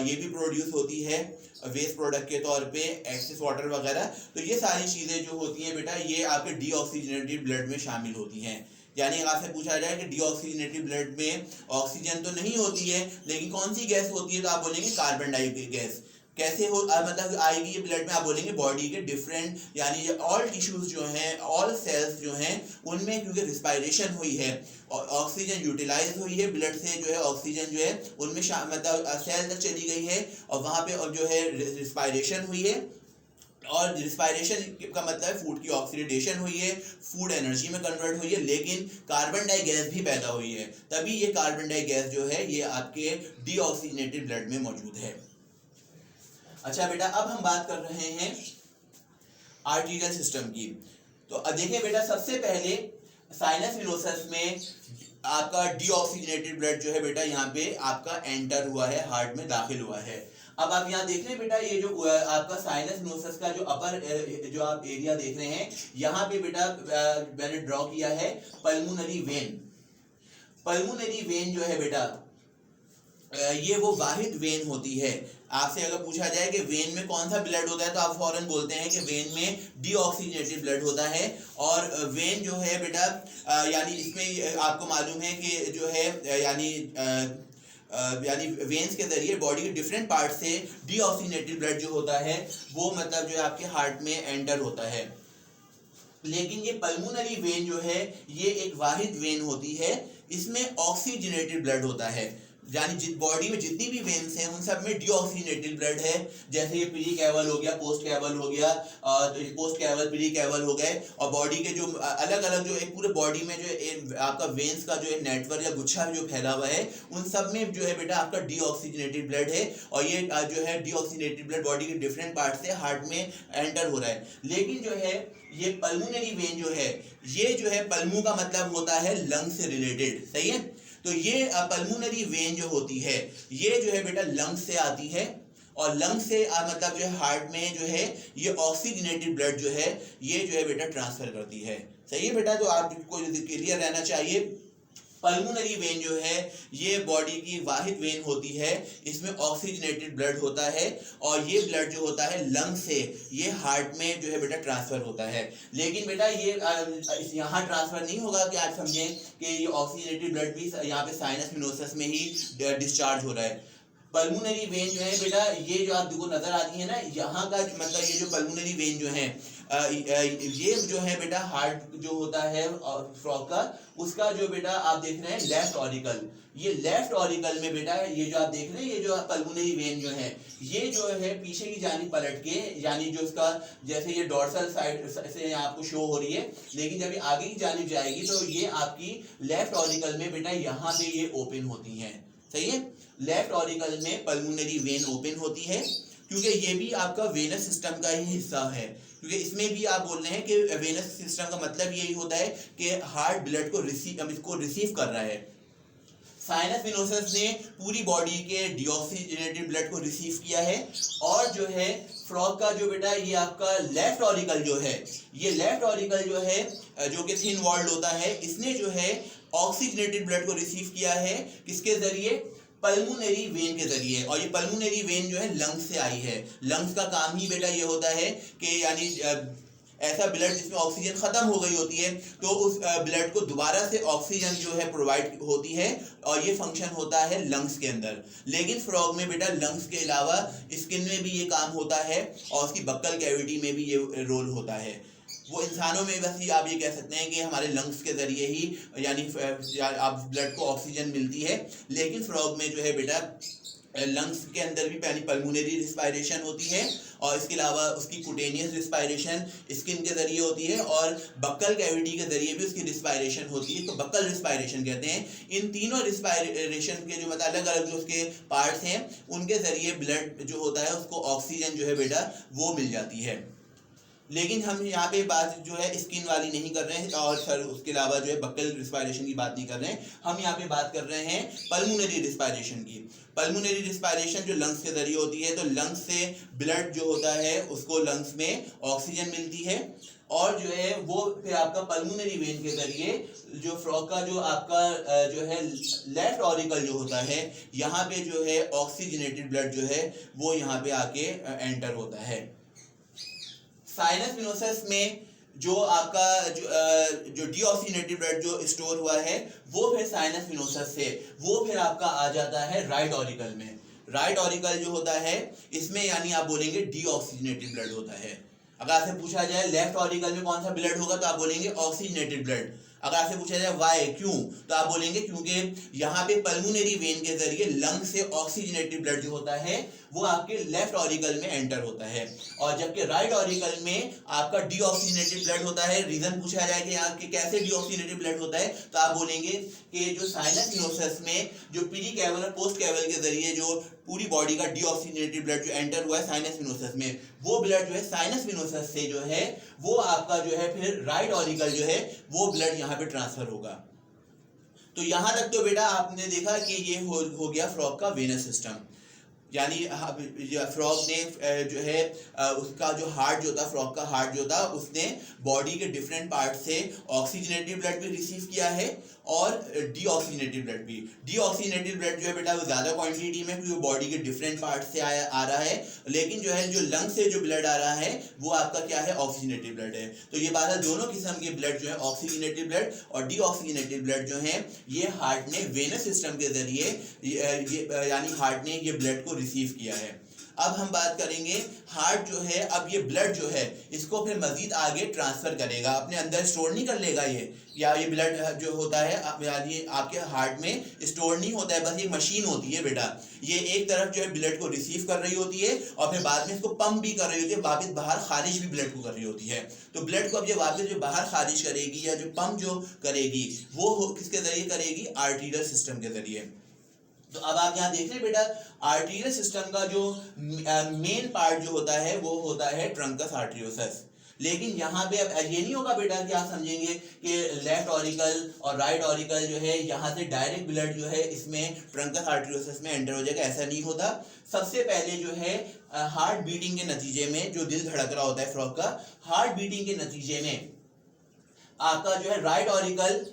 ये भी प्रोड्यूस होती है वेस्ट प्रोडक्ट के तौर पे, एक्सेस वाटर वगैरह। तो ये सारी चीज़ें जो होती हैं बेटा ये आपके डीऑक्सीजनेटेड ब्लड में शामिल होती हैं। यानी आपसे पूछा जाए कि डीऑक्सीजनेटेड ब्लड में ऑक्सीजन तो नहीं होती है लेकिन कौन सी गैस होती है, तो आप बोलेंगे कार्बन डाइऑक्साइड गैस। कैसे हो मतलब आएगी ये ब्लड में, आप बोलेंगे बॉडी के डिफरेंट यानी ऑल टिश्यूज जो हैं, ऑल सेल्स जो हैं उनमें क्योंकि रिस्पायरेशन हुई है और ऑक्सीजन यूटिलाइज हुई है, ब्लड से जो है ऑक्सीजन जो है उनमें मतलब सेल तक चली गई है और वहाँ पे और जो है रिस्पायरेशन हुई है। और रिस्पायरेशन का मतलब फूड की ऑक्सीडेशन हुई है, फूड एनर्जी में कन्वर्ट हुई है, लेकिन कार्बन डाई गैस भी पैदा हुई है, तभी ये कार्बन डाई गैस जो है ये आपके डीऑक्सीजनेटेड ब्लड में मौजूद है। अच्छा बेटा अब हम बात कर रहे हैं आर्टेरियल सिस्टम की। तो देखिए बेटा सबसे पहले साइनस वेनोसस में आपका डीऑक्सीजनेटेड ब्लड जो है बेटा यहाँ पे आपका एंटर हुआ है, हार्ट में दाखिल हुआ है। अब आप यहाँ देख रहे हैं बेटा ये जो आपका साइनस वेनोसस का जो अपर जो आप एरिया देख रहे हैं यहाँ पे बेटा मैंने ड्रॉ किया है पल्मोनरी वेन। पल्मोनरी वेन जो है बेटा ये वो वाहिद वेन होती है। आपसे अगर पूछा जाए कि वेन में कौन सा ब्लड होता है तो आप फौरन बोलते हैं कि वेन में डीऑक्सीजनेटेड ब्लड होता है। और वेन जो है बेटा यानी इसमें आपको मालूम है कि जो है यानी वेन्स के जरिए बॉडी के डिफरेंट पार्ट से डीऑक्सीजनेटेड ब्लड जो होता है वो मतलब जो है आपके हार्ट में एंटर होता है। लेकिन ये पल्मोनरी वेन जो है ये एक वाहिद वेन होती है, इसमें ऑक्सीजनेटेड ब्लड होता है। यानी बॉडी में जितनी भी वेन्स हैं उन सब में डीऑक्सीजनेटेड ब्लड है। जैसे ये प्री कैवल हो गया, पोस्ट कैवल हो गया, पोस्ट कैवल प्री कैवल हो गए, और बॉडी के जो अलग अलग जो एक पूरे बॉडी में जो आपका वेन्स का जो नेटवर्क या गुच्छा जो फैला हुआ है उन सब में जो है बेटा आपका डीऑक्सीजनेटेड ब्लड है। और ये जो है डीऑक्सीजनेटेड ब्लड बॉडी के डिफरेंट पार्ट से हार्ट में एंटर हो रहा है। लेकिन जो है ये पल्मोनरी वेन जो है ये जो है पल्मू का मतलब होता है लंग से रिलेटेड, सही है। तो ये पल्मोनरी वेन जो होती है ये जो है बेटा लंग से आती है और लंग से मतलब जो है हार्ट में जो है ये ऑक्सीजनेटेड ब्लड जो है ये जो है बेटा ट्रांसफर करती है, सही है बेटा। तो आपको क्लियर रहना चाहिए पल्मोनरी वेन जो है ये बॉडी की वाहिद वेन होती है, इसमें ऑक्सीजनेटेड ब्लड होता है और ये ब्लड जो होता है लंग से ये हार्ट में जो है बेटा ट्रांसफर होता है। लेकिन बेटा ये यहाँ ट्रांसफर नहीं होगा कि आप समझें कि ये ऑक्सीजनेटेड ब्लड भी यहाँ पे साइनस वेनोसस में ही डिस्चार्ज हो रहा है। पल्मोनरी वेन जो है बेटा ये जो आपको नजर आती है ना यहाँ का मतलब ये जो पल्मोनरी वेन जो है ये जो है बेटा हार्ट जो होता है फ्रॉग का उसका जो बेटा आप देख रहे हैं लेफ्ट ऑरिकल, ये लेफ्ट ऑरिकल में बेटा ये जो आप देख रहे हैं ये जो पल्मोनरी वेन जो है ये जो है पीछे की जानिब पलट के यानी जो इसका जैसे ये डॉर्सल साइड से आपको शो हो रही है, लेकिन जब ये आगे की जानिब जाएगी तो ये आपकी लेफ्ट ऑरिकल में बेटा यहाँ पे ये ओपन होती है, सही है। लेफ्ट ऑरिकल में पल्मोनरी वेन ओपन होती है क्योंकि ये भी आपका वेनस सिस्टम का ही हिस्सा है, क्योंकि इसमें भी आप बोल रहे हैं कि वेनस सिस्टम का मतलब यही होता है कि हार्ट ब्लड को रिसीव कर रहा है। साइनस वेनोसस ने पूरी बॉडी के डीऑक्सीजनेटेड ब्लड को रिसीव किया है और जो है फ्रॉग का जो बेटा ये आपका लेफ्ट ऑरिकल जो है ये लेफ्ट ऑरिकल जो है जो कि थिन वॉल्ड होता है इसने जो है ऑक्सीजनेटेड ब्लड को रिसीव किया है किसके जरिए, पल्मोनरी वेन के जरिए। और ये पल्मोनरी वेन जो है लंग्स से आई है। लंग्स का काम ही बेटा ये होता है कि यानी ऐसा ब्लड जिसमें ऑक्सीजन खत्म हो गई होती है, तो उस ब्लड को दोबारा से ऑक्सीजन जो है प्रोवाइड होती है, और ये फंक्शन होता है लंग्स के अंदर। लेकिन फ्रॉग में बेटा लंग्स के अलावा स्किन में भी ये काम होता है, और उसकी बक्कल कैविटी में भी ये रोल होता है। वो इंसानों में बस ये आप ये कह सकते हैं कि हमारे लंग्स के जरिए ही यानी आप ब्लड को ऑक्सीजन मिलती है, लेकिन फ्रॉग में जो है बेटा लंग्स के अंदर भी यानी पल्मोनरी रिस्पायरेशन होती है, और इसके अलावा उसकी कुटेनियस रिस्पायरेशन स्किन के जरिए होती है, और बक्कल कैविटी के जरिए भी उसकी रिस्पायरेशन होती है, तो बक्कल रिस्पायरेशन कहते हैं। इन तीनों रिस्पायरेशन के जो मतलब अलग अलग जो उसके पार्ट्स हैं, उनके जरिए ब्लड जो होता है उसको ऑक्सीजन जो है बेटा वो मिल जाती है। लेकिन हम यहाँ पे बात जो है स्किन वाली नहीं कर रहे हैं, और सर उसके अलावा जो है बक्कल रिस्पायरेशन की बात नहीं कर रहे हैं, हम यहाँ पे बात कर रहे हैं पल्मोनरी रिस्पायरेशन की। पल्मोनरी रिस्पायरेशन जो लंग्स के जरिए होती है, तो लंग्स से ब्लड जो होता है उसको लंग्स में ऑक्सीजन मिलती है, और जो है वो फिर आपका पल्मोनरी वेन के जरिए जो फ्रॉग का जो आपका जो है लेफ्ट ऑरिकल जो होता है, यहाँ पे जो है ऑक्सीजनेटेड ब्लड जो है वो यहाँ पे आके एंटर होता है। साइनस विनोसस में जो आपका जो डीऑक्सीजनेटेड ब्लड जो स्टोर हुआ है, वो फिर साइनस विनोसस से वो फिर आपका आ जाता है राइट ऑरिकल में। राइट ऑरिकल जो होता है इसमें यानी आप बोलेंगे डीऑक्सीजनेटेड ब्लड होता है। अगर आपसे पूछा जाए लेफ्ट ऑरिकल में कौन सा ब्लड होगा, तो आप बोलेंगे ऑक्सीजनेटेड ब्लड। अगर आपसे पूछा जाए वाई क्यों, तो आप बोलेंगे क्योंकि यहाँ पे पल्मोनरी वेन के जरिए लंग से ऑक्सीजनेटेड ब्लड जो होता है वो आपके लेफ्ट ऑरिकल में एंटर होता है, और जबकि राइट ऑरिकल में आपका डीऑक्सीजनेटेड ब्लड होता है। रीजन पूछा जाए कि आपके कैसे डीऑक्सीजनेटेड ब्लड होता है, तो आप बोलेंगे कि जो साइनस विनोसस में जो पीरी कैवल और पोस्ट कैवल के जरिए जो पूरी बॉडी का डीऑक्सीजनेटेड ब्लड जो एंटर हुआ है साइनस विनोसस में, वो ब्लड जो है साइनस विनोसस से जो है वो आपका जो है फिर राइट ऑरिकल जो है वो ब्लड यहाँ पे ट्रांसफर होगा। तो यहां तक तो बेटा आपने देखा कि ये हो गया फ्रॉग का वेनस सिस्टम। यानी फ्रॉग ने जो है उसका जो हार्ट जो था, फ्रॉग का हार्ट जो था, उसने बॉडी के डिफरेंट पार्ट से ऑक्सीजनेटेड ब्लड भी रिसीव किया है और डीऑक्सीजनेटेड ब्लड भी। डीऑक्सीजनेटेड ब्लड जो है बेटा वो ज़्यादा क्वांटिटी में, क्योंकि वो बॉडी के डिफरेंट पार्ट से आ रहा है, लेकिन जो है जो लंग से जो ब्लड आ रहा है वो आपका क्या है, ऑक्सीजनेटेड ब्लड है। तो ये बात है, दोनों किस्म के ब्लड जो है ऑक्सीजनेटेड ब्लड और डीऑक्सीजनेटेड ब्लड जो है ये हार्ट ने वेनस सिस्टम के जरिए यानी हार्ट ने ये ब्लड को रिसीव किया है। अब हम बात करेंगे हार्ट जो है, अब ये ब्लड जो है इसको फिर मजीद आगे ट्रांसफर करेगा, अपने अंदर स्टोर नहीं कर लेगा ये, या ये ब्लड जो होता है यानी आपके हार्ट में स्टोर नहीं होता है, बस ये मशीन होती है बेटा। ये एक तरफ जो है ब्लड को रिसीव कर रही होती है और फिर बाद में इसको पंप भी कर रही होती है, वापस बाहर खारिज भी ब्लड को कर रही होती है। तो ब्लड को अब ये वापस जो बाहर खारिज करेगी या जो पंप जो करेगी वो किसके जरिए करेगी, आर्टीरियल सिस्टम के जरिए। तो अब आप यहाँ देख रहे हैं बेटा, आर्टीरियल सिस्टम का जो मेन पार्ट जो होता है वो होता है ट्रंकस आर्टरियोसस। लेकिन यहाँ पे अब ये नहीं होगा बेटा कि आप समझेंगे कि लेफ्ट ऑरिकल और राइट ऑरिकल जो है यहाँ से डायरेक्ट ब्लड जो है इसमें ट्रंकस आर्टरियोसस में एंटर हो जाएगा, ऐसा नहीं होता। सबसे पहले जो है हार्ट बीटिंग के नतीजे में, जो दिल धड़क रहा होता है फ्रॉग का, हार्ट बीटिंग के नतीजे में आपका जो है राइट ऑरिकल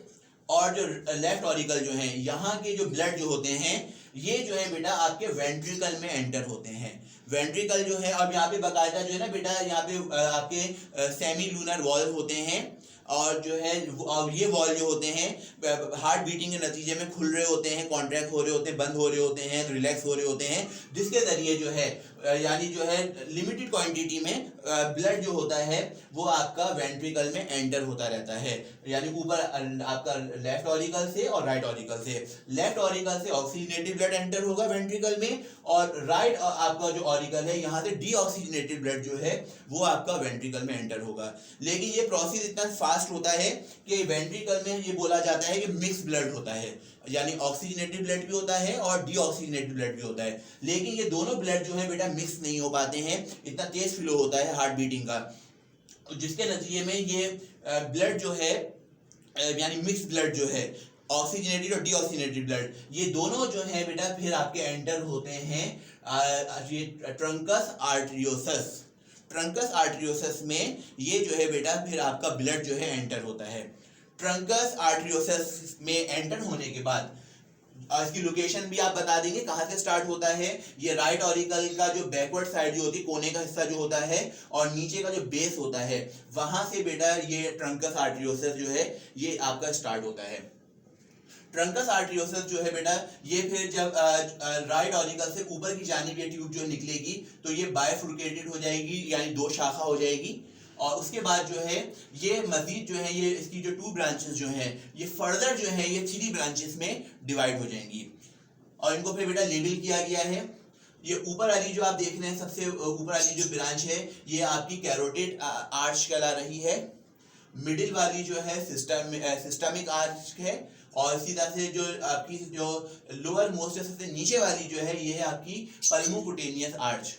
और जो लेफ्ट ऑरिकल जो है यहाँ के जो ब्लड जो होते हैं ये जो है बेटा आपके वेंट्रिकल में एंटर होते हैं। वेंट्रिकल जो है, अब यहाँ पे बकायदा जो है ना बेटा, यहाँ पे आपके सेमी लूनर वॉल्व होते हैं, और जो है ये वॉल्व जो होते हैं हार्ट बीटिंग के नतीजे में खुल रहे होते हैं, कॉन्ट्रैक्ट हो रहे होते हैं, बंद हो रहे होते हैं, रिलैक्स हो रहे होते हैं, जिसके जरिए जो है यानी जो है लिमिटेड क्वांटिटी में ब्लड जो होता है वो आपका वेंट्रिकल में एंटर होता रहता है। यानी ऊपर आपका लेफ्ट ऑरिकल से और राइट ऑरिकल से, लेफ्ट ऑरिकल से ऑक्सीजनेटेड ब्लड एंटर होगा वेंट्रिकल में, और राइट आपका जो ऑरिकल है यहाँ से डीऑक्सीजनेटेड ब्लड जो है वो आपका वेंट्रिकल में एंटर होगा। लेकिन ये प्रोसेस इतना फास्ट होता है कि वेंट्रिकल में ये बोला जाता है कि मिक्स ब्लड होता है, यानी ऑक्सीजनेटेड ब्लड भी होता है और डीऑक्सीजनेटेड ब्लड भी होता है। लेकिन ये दोनों ब्लड जो है बेटा मिक्स नहीं हो पाते हैं, इतना तेज फ्लो होता है हार्ट बीटिंग का, जिसके नतीजे में ये ब्लड जो है यानी मिक्स ब्लड जो है ऑक्सीजनेटेड और डीऑक्सीजनेटेड ब्लड, ये दोनों जो है बेटा फिर आपके एंटर होते हैं ये ट्रंकस आर्टरियोसस। ट्रंकस आर्टरियोसस में ये जो है बेटा फिर आपका ब्लड जो है एंटर होता है। ट्रंकस आर्टरियोसस में एंटर होने के बाद इसकी लोकेशन भी आप बता देंगे कहाँ से स्टार्ट होता है। ये राइट ऑरिकल का जो बैकवर्ड साइड जो होती है, कोने का हिस्सा जो होता है, और नीचे का जो बेस होता है, वहां से बेटा ये ट्रंकस आर्टरियोसस जो है ये आपका स्टार्ट होता है। ट्रंकस आर्टरियोसस जो है बेटा ये फिर जब राइट ऑरिकल से ऊपर की जानिब ये ट्यूब जो निकलेगी तो ये बाइफुर्केटेड हो जाएगी, यानी दो शाखा हो जाएगी। और उसके बाद जो है ये मजीद जो है ये इसकी जो 2 ब्रांचेस जो हैं ये फर्दर जो है ये 3 ब्रांचेस में डिवाइड हो जाएंगी। और इनको फिर बेटा लेबल किया गया है। ये ऊपर वाली जो आप देख रहे हैं सबसे ऊपर वाली जो ब्रांच है ये आपकी कैरोटिड आर्च कहला रही है। मिडिल वाली जो है सिस्टमिक आर्च है। और इसी तरह से जो आपकी जो लोअर मोस्ट सबसे नीचे वाली जो है ये है आपकी पल्मोकुटेनियस आर्च।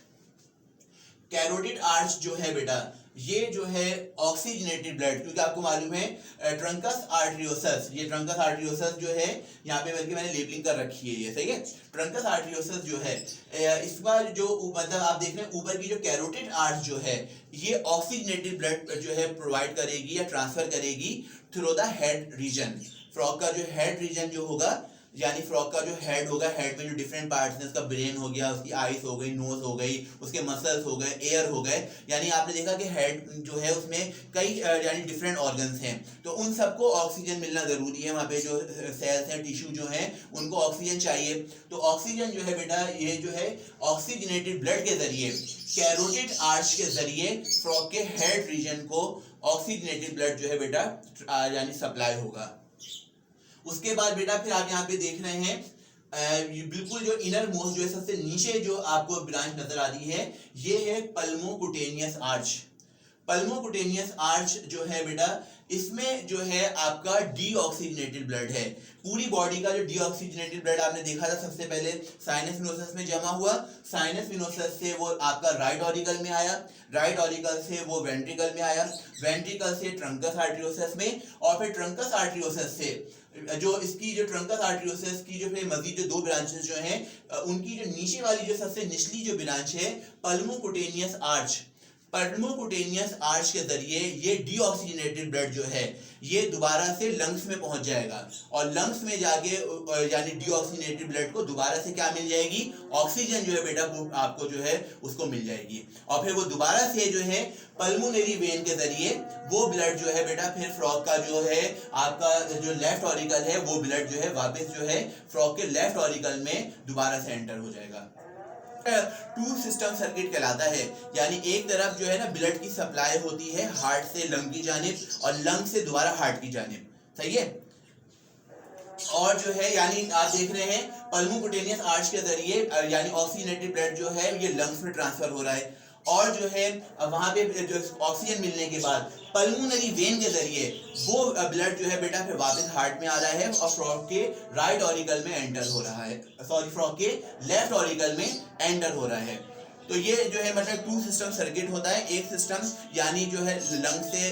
कैरोटिड आर्च जो है बेटा ये जो है ऑक्सीजनेटेड ब्लड, क्योंकि आपको मालूम है ट्रंकस आर्टरियोसस, ये ट्रंकस आर्टरियोसस जो है यहाँ पे बल्कि मैंने लेबलिंग कर रखी है, ये सही है। ट्रंकस आर्टरियोसस जो है इसका जो मतलब आप देख रहे हैं ऊपर की जो कैरोटिड आर्च जो है ये ऑक्सीजनेटेड ब्लड जो है प्रोवाइड करेगी या ट्रांसफर करेगी through the head reason. Frog का जो हेड रीजन जो होगा, यानी फ्रॉग का जो हेड होगा, हेड में जो डिफरेंट पार्ट्स हैं, उसका ब्रेन हो गया, उसकी आईज हो गई, नोज हो गई, उसके मसल्स हो गए, एयर हो गए, यानी आपने देखा कि हेड जो है उसमें कई यानी डिफरेंट ऑर्गन्स हैं, तो उन सबको ऑक्सीजन मिलना जरूरी है। वहाँ पे जो सेल्स हैं, टिश्यू जो हैं, उनको ऑक्सीजन चाहिए। तो ऑक्सीजन जो है बेटा ये जो है ऑक्सीजनेटेड ब्लड के जरिए, कैरोटिड आर्च के जरिए फ्रॉग के हेड रीजन को ऑक्सीजनेटेड ब्लड जो है बेटा यानी सप्लाई होगा। उसके बाद बेटा फिर आप यहाँ पे देख रहे हैं बिल्कुल जो इनर मोस्ट जो है सबसे नीचे जो आपको ब्रांच नजर आ रही है ये है पल्मोकुटेनियस आर्च। पल्मोकुटेनियस आर्च जो है बेटा इसमें जो है आपका डीऑक्सीजनेटेड ब्लड है। पूरी बॉडी का जो डीऑक्सीजनेटेड ब्लड आपने देखा था सबसे पहले साइनस विनोसस में जमा हुआ, साइनस विनोसस से वो आपका राइट ऑरिकल में आया, राइट ऑरिकल से वो वेंट्रिकल में आया, वेंट्रिकल से ट्रंकस आर्टरियोसस में, और फिर ट्रंकस आर्टरियोसस से जो इसकी जो ट्रंकस आर्टरियोसस की जो फिर मजीद जो 2 ब्रांचेस जो हैं उनकी जो नीचे वाली जो सबसे निचली जो ब्रांच है पल्मोकुटेनियस आर्च, पल्मोकुटेनियस आर्च के जरिए ये डीऑक्सीजनेटेड ब्लड जो है ये दोबारा से लंग्स में पहुंच जाएगा, और लंग्स में जाके यानी डीऑक्सीजनेटेड ब्लड को दोबारा से क्या मिल जाएगी, ऑक्सीजन जो है बेटा वो आपको जो है उसको मिल जाएगी। और फिर वो दोबारा से जो है पल्मोनरी वेन के जरिए वो ब्लड जो है बेटा फिर फ्रॉग का जो है आपका जो लेफ्ट ऑरिकल है वो ब्लड जो है वापस जो है फ्रॉग के लेफ्ट ऑरिकल में दोबारा से एंटर हो जाएगा। 2 सिस्टम सर्किट कहलाता है, यानी एक तरफ जो है ना ब्लड की सप्लाई होती है हार्ट से लंग की जानिब और लंग से दोबारा हार्ट की जानिब, सही है। और जो है यानी आप देख रहे हैं पल्मोकुटेनियस आर्च के जरिए यानी ऑक्सीजनेटेड ब्लड जो है ये लंग्स में ट्रांसफर हो रहा है, और जो है वहां पे जो ऑक्सीजन मिलने के बाद पल्मोनरी वेन के जरिए वो ब्लड जो है बेटा फिर वापस हार्ट में आ रहा है और फ्रॉग के राइट ऑरिकल में एंटर हो रहा है, सॉरी फ्रॉग के लेफ्ट ऑरिकल में एंटर हो रहा है। तो ये जो है मतलब 2 सिस्टम सर्किट होता है, एक सिस्टम यानी जो है लंग से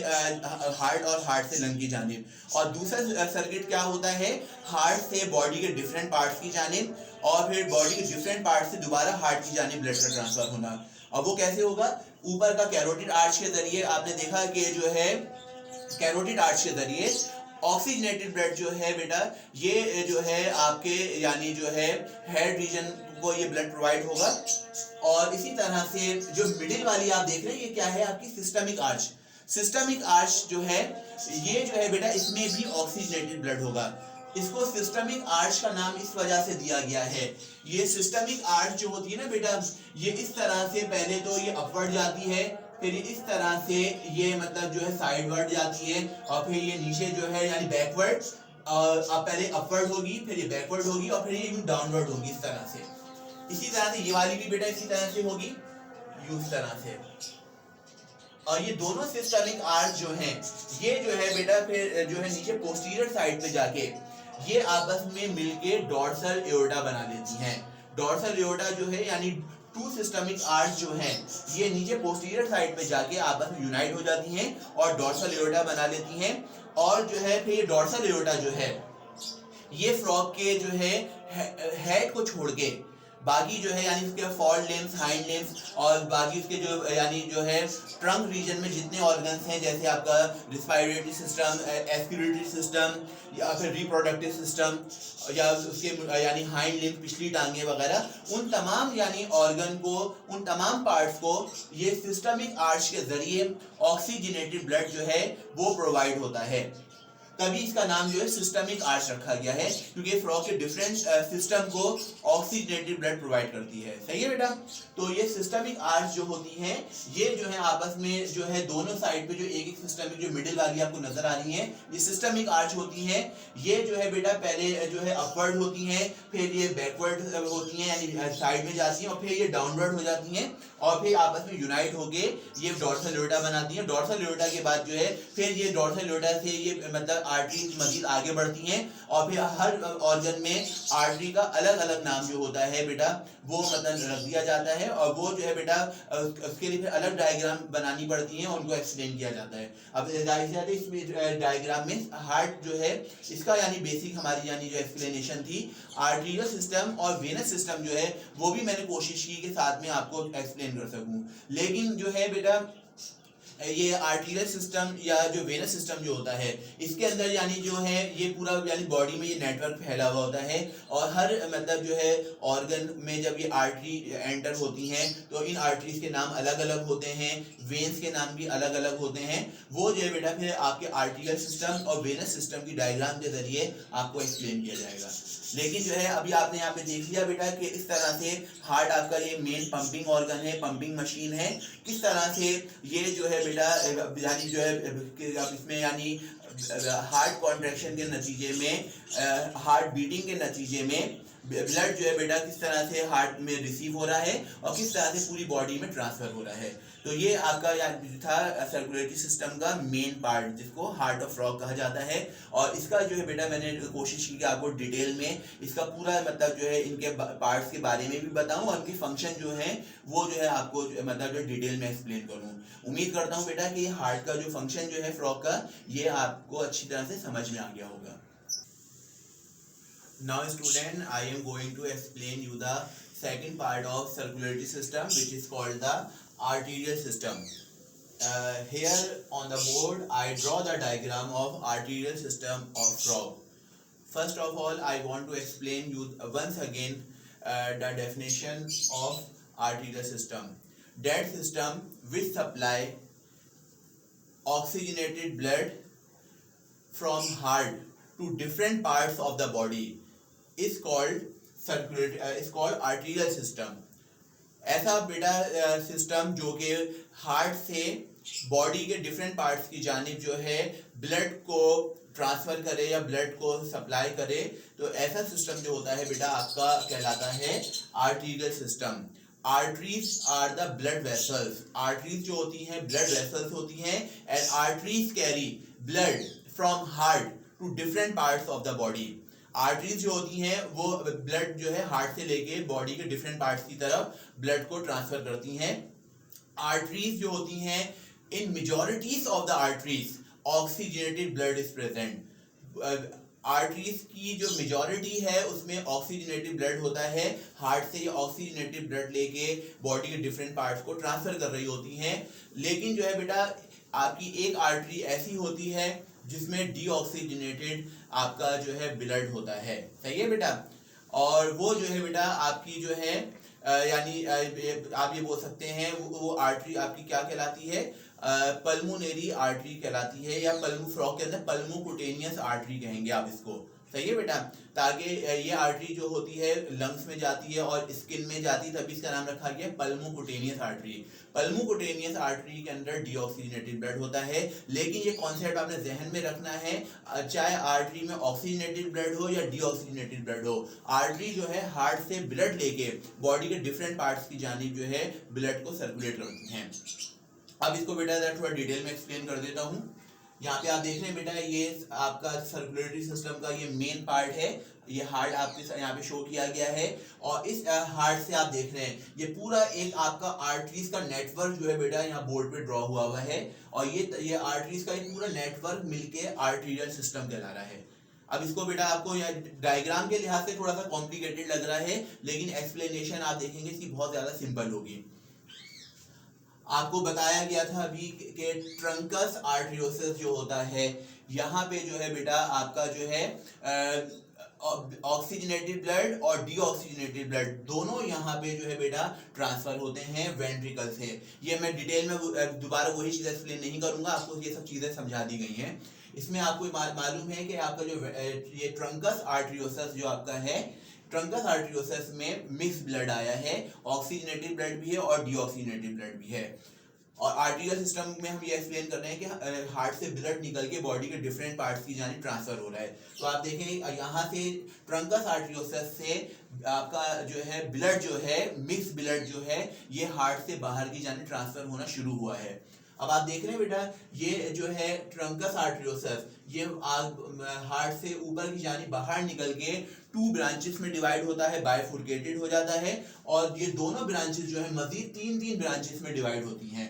हार्ट और हार्ट से लंग की जानिब, और दूसरा सर्किट क्या होता है हार्ट से बॉडी के डिफरेंट पार्ट्स की जानिब और फिर बॉडी के डिफरेंट पार्ट से दोबारा हार्ट की जानिब ब्लड का ट्रांसफर होना। अब वो कैसे होगा, ऊपर का कैरोटिड आर्च के जरिए आपने देखा कि जो है कैरोटिड आर्च के जरिए ऑक्सीजनेटेड ब्लड जो है बेटा ये जो है आपके यानी जो है हेड रीजन को ये ब्लड प्रोवाइड होगा। और इसी तरह से जो मिडिल वाली आप देख रहे हैं ये क्या है आपकी सिस्टमिक आर्च। सिस्टमिक आर्च जो है ये जो है बेटा इसमें भी ऑक्सीजनेटेड ब्लड होगा। इसको सिस्टमिक आर्च का नाम इस वजह से दिया गया है, ये सिस्टमिक आर्च जो होती है ना बेटा ये इस तरह से पहले तो ये अपवर्ड जाती है, फिर इस तरह से ये मतलब जो है साइडवर्ड जाती है, और फिर ये नीचे जो है यानी बैकवर्ड, और पहले अपवर्ड होगी फिर ये बैकवर्ड होगी और फिर ये डाउनवर्ड होगी इस तरह से। इसी तरह से ये वाली भी बेटा इसी तरह से होगी इस तरह से। और ये दोनों सिस्टमिक आर्च जो हैं ये जो है बेटा फिर जो है नीचे पोस्टीरियर साइड पे जाके ये आपस में मिलके डॉर्सल एओर्टा बना लेती हैं। डॉर्सल एओर्टा जो है यानी 2 सिस्टमिक आर्च जो हैं ये नीचे पोस्टीरियर साइड पे जाके आपस में यूनाइट हो जाती हैं और डॉर्सल एओर्टा बना लेती हैं। और जो है फिर ये डॉर्सल एओर्टा जो है ये फ्रॉग के जो है हेड को छोड़ के बाकी जो है यानी उसके फॉर लिम्स, हाइंड लिम्स और बाकी उसके जो यानी जो है ट्रंक रीजन में जितने ऑर्गन्स हैं, जैसे आपका रिस्पायरेटरी सिस्टम, एक्सक्रीटरी सिस्टम या फिर रिप्रोडक्टिव सिस्टम या उसके यानी हाइंड लिम्स, पिछली टांगे वगैरह, उन तमाम यानी ऑर्गन को, उन तमाम पार्ट्स को ये सिस्टमिक आर्च के जरिए ऑक्सीजनेटेड ब्लड जो है वो प्रोवाइड होता है। तभी इसका नाम जो है सिस्टमिक आर्च रखा गया है, क्योंकि फ्रॉग के डिफरेंट सिस्टम को ऑक्सीजनेटेड ब्लड प्रोवाइड करती है। सही है बेटा। तो ये सिस्टमिक आर्च जो होती हैं, ये जो है आपस में जो है दोनों साइड पे जो एक एक सिस्टमिक जो मिडिल वाली आपको नजर आ रही है, ये सिस्टमिक आर्च होती हैं। ये जो है बेटा पहले जो है अपवर्ड होती हैं, फिर ये बैकवर्ड होती हैं यानी साइड में जाती हैं, और फिर ये डाउनवर्ड हो जाती हैं, और फिर आपस में यूनाइट होके ये डॉर्सल एओर्टा बनाती हैं। डॉर्सल एओर्टा के बाद जो है फिर ये डॉर्सल एओर्टा से ये मतलब आर्टरीज मजीद आगे बढ़ती हैं, और फिर हर ऑर्गन में आर्टरी का अलग अलग नाम जो होता है बेटा वो मतलब रख दिया जाता है, और वो जो है बेटा उसके लिए फिर अलग डायग्राम बनानी पड़ती हैं, उनको एक्सप्लेन किया जाता है। अब इस डायग्राम में हार्ट जो है इसका यानी बेसिक हमारी यानी जो एक्सप्लेनेशन थी। आर्टीरियल सिस्टम और वेनस सिस्टम जो है वो भी मैंने कोशिश की कि साथ में आपको एक्सप्लेन कर सकूं, लेकिन जो है बेटा ये आर्टीरियल सिस्टम या जो वेनस सिस्टम जो होता है, इसके अंदर यानी जो है ये पूरा यानी बॉडी में ये नेटवर्क फैला हुआ होता है, और हर मतलब जो है ऑर्गन में जब ये आर्टरी एंटर होती हैं तो इन आर्टरीज के नाम अलग अलग होते हैं, वेन्स के नाम भी अलग अलग होते हैं। वो जो है बेटा फिर आपके आर्टीरियल सिस्टम और वेनस सिस्टम की डायग्राम के जरिए आपको एक्सप्लेन किया जाएगा। लेकिन जो है अभी आपने यहाँ पे देख लिया बेटा कि इस तरह से हार्ट आपका ये मेन पंपिंग ऑर्गन है, पंपिंग मशीन है। किस तरह से ये जो है बेटा यानी जो है इसमें यानी हार्ट कॉन्ट्रैक्शन के नतीजे में, हार्ट बीटिंग के नतीजे में ब्लड जो है बेटा किस तरह से हार्ट में रिसीव हो रहा है और किस तरह से पूरी बॉडी में ट्रांसफर हो रहा है। तो ये आपका था सर्कुलेटरी सिस्टम का मेन पार्ट, जिसको हार्ट ऑफ फ्रॉग कहा जाता है। और इसका जो है बेटा मैंने कोशिश की कि आपको डिटेल में इसका पूरा मतलब जो है इनके पार्ट्स के बारे में भी बताऊं, और इनके फंक्शन जो है वो जो है आपको मतलब जो डिटेल में एक्सप्लेन करूं। उम्मीद करता हूं बेटा कि हार्ट का जो फंक्शन जो है फ्रॉग का, ये आपको अच्छी तरह से समझ में आ गया होगा। Now student, I am going to explain you the second part of circulatory system, which is called the arterial system. Here on the board I draw the diagram of arterial system of frog. First of all, I want to explain you once again the definition of arterial system. That system which supply oxygenated blood from heart to different parts of the body is called circulatory, is called arterial system. ऐसा बेटा system जो कि heart से body के different parts की जानिब जो है ब्लड को ट्रांसफर करे या ब्लड को सप्लाई करे, तो ऐसा सिस्टम जो होता है बेटा आपका कहलाता है arterial system. Arteries are the blood vessels. Arteries जो होती हैं ब्लड वेसल्स होती हैं, and arteries carry blood from heart to different parts of the body. Arteries जो होती हैं वो ब्लड जो है हार्ट से लेके बॉडी के डिफरेंट पार्ट्स की तरफ ब्लड को ट्रांसफर करती हैं। आर्टरीज जो होती हैं, in majorities of the arteries oxygenated blood is present. Arteries की जो मेजॉरिटी है उसमें ऑक्सीजनेटेड ब्लड होता है, हार्ट से ये ऑक्सीजनेटेड ब्लड लेके बॉडी के डिफरेंट पार्ट्स को ट्रांसफर कर रही होती हैं। लेकिन जो है बेटा आपकी एक आर्टरी ऐसी होती है जिसमें डीऑक्सीजनेटेड आपका जो है ब्लड होता है। सही है बेटा। और वो जो है बेटा आपकी जो है यानी आप ये बोल सकते हैं वो आर्टरी आपकी क्या कहलाती है, पल्मोनरी आर्टरी कहलाती है, या फ्रॉग के अंदर पल्मोकुटेनियस आर्टरी कहेंगे आप इसको। सही है बेटा। ताकि ये आर्टरी जो होती है लंग्स में जाती है और स्किन में जाती है, तभी इसका नाम रखा गया पल्मोकुटेनियस आर्टरी। पल्मोकुटेनियस आर्टरी के अंदर डीऑक्सीजनेटेड ब्लड होता है। लेकिन ये कॉन्सेप्ट आपने जहन में रखना है, चाहे आर्टरी में ऑक्सीजनेटेड ब्लड हो या डीऑक्सीजनेटेड ब्लड हो, आर्टरी जो है हार्ट से ब्लड लेके बॉडी के डिफरेंट पार्ट्स की जानिब जो है ब्लड को सर्कुलेट करती हैं। अब इसको बेटा थोड़ा डिटेल में एक्सप्लेन कर देता हूँ। यहाँ पे आप देख रहे हैं बेटा ये आपका सर्कुलेटरी सिस्टम का ये मेन पार्ट है, ये हार्ट आपके यहाँ पे शो किया गया है। और इस हार्ट से आप देख रहे हैं ये पूरा एक आपका आर्टरीज का नेटवर्क जो है बेटा यहाँ बोर्ड पे ड्रॉ हुआ है, और ये आर्टरीज का एक पूरा नेटवर्क मिलके आर्टीरियल सिस्टम कहला रहा है। अब इसको बेटा आपको डायग्राम के लिहाज से थोड़ा सा कॉम्प्लिकेटेड लग रहा है, लेकिन एक्सप्लेनेशन आप देखेंगे इसकी बहुत ज्यादा सिंपल होगी। आपको बताया गया था अभी कि ट्रंकस आर्टरियोसिस जो होता है, यहाँ पे जो है बेटा आपका जो है ऑक्सीजनेटेड ब्लड और डीऑक्सीजनेटेड ब्लड दोनों यहाँ पे जो है बेटा ट्रांसफर होते हैं वेंट्रिकल से। ये मैं डिटेल में दोबारा वही चीज़ एक्सप्लेन नहीं करूंगा, आपको ये सब चीज़ें समझा दी गई हैं। इसमें आपको मालूम है कि आपका जो ये ट्रंकस आर्टरियोसिस जो आपका है, ट्रंकस आर्टरियोसिस में मिक्स ब्लड आया है, ऑक्सीजनेटेड ब्लड भी है और डीऑक्सीजनेटेड ब्लड भी है। और आर्टरियल सिस्टम में हम ये एक्सप्लेन कर रहे हैं कि हार्ट से ब्लड निकल के बॉडी के डिफरेंट पार्ट्स की जानी ट्रांसफर हो रहा है। तो आप देखें यहाँ से ट्रंकस आर्टरियोसिस से आपका जो है ब्लड जो है, मिक्स ब्लड जो है, ये हार्ट से बाहर की जानी ट्रांसफर होना शुरू हुआ है। अब आप देख रहे हैं बेटा ये जो है ट्रंकस आर्टरियोसिस, ये हार्ट से ऊपर की जानी बाहर निकल के 2 ब्रांचेस में डिवाइड होता है, बाइफुर्केटेड हो जाता है, और ये दोनों ब्रांचेस जो है मजीद 3-3 ब्रांचेस में डिवाइड होती हैं।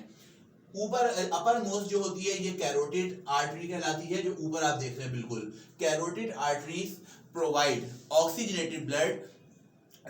ऊपर अपर मोस्ट जो होती है ये कैरोटिड आर्टरी कहलाती है, जो ऊपर आप देख रहे हैं बिल्कुल। Carotid arteries provide oxygenated blood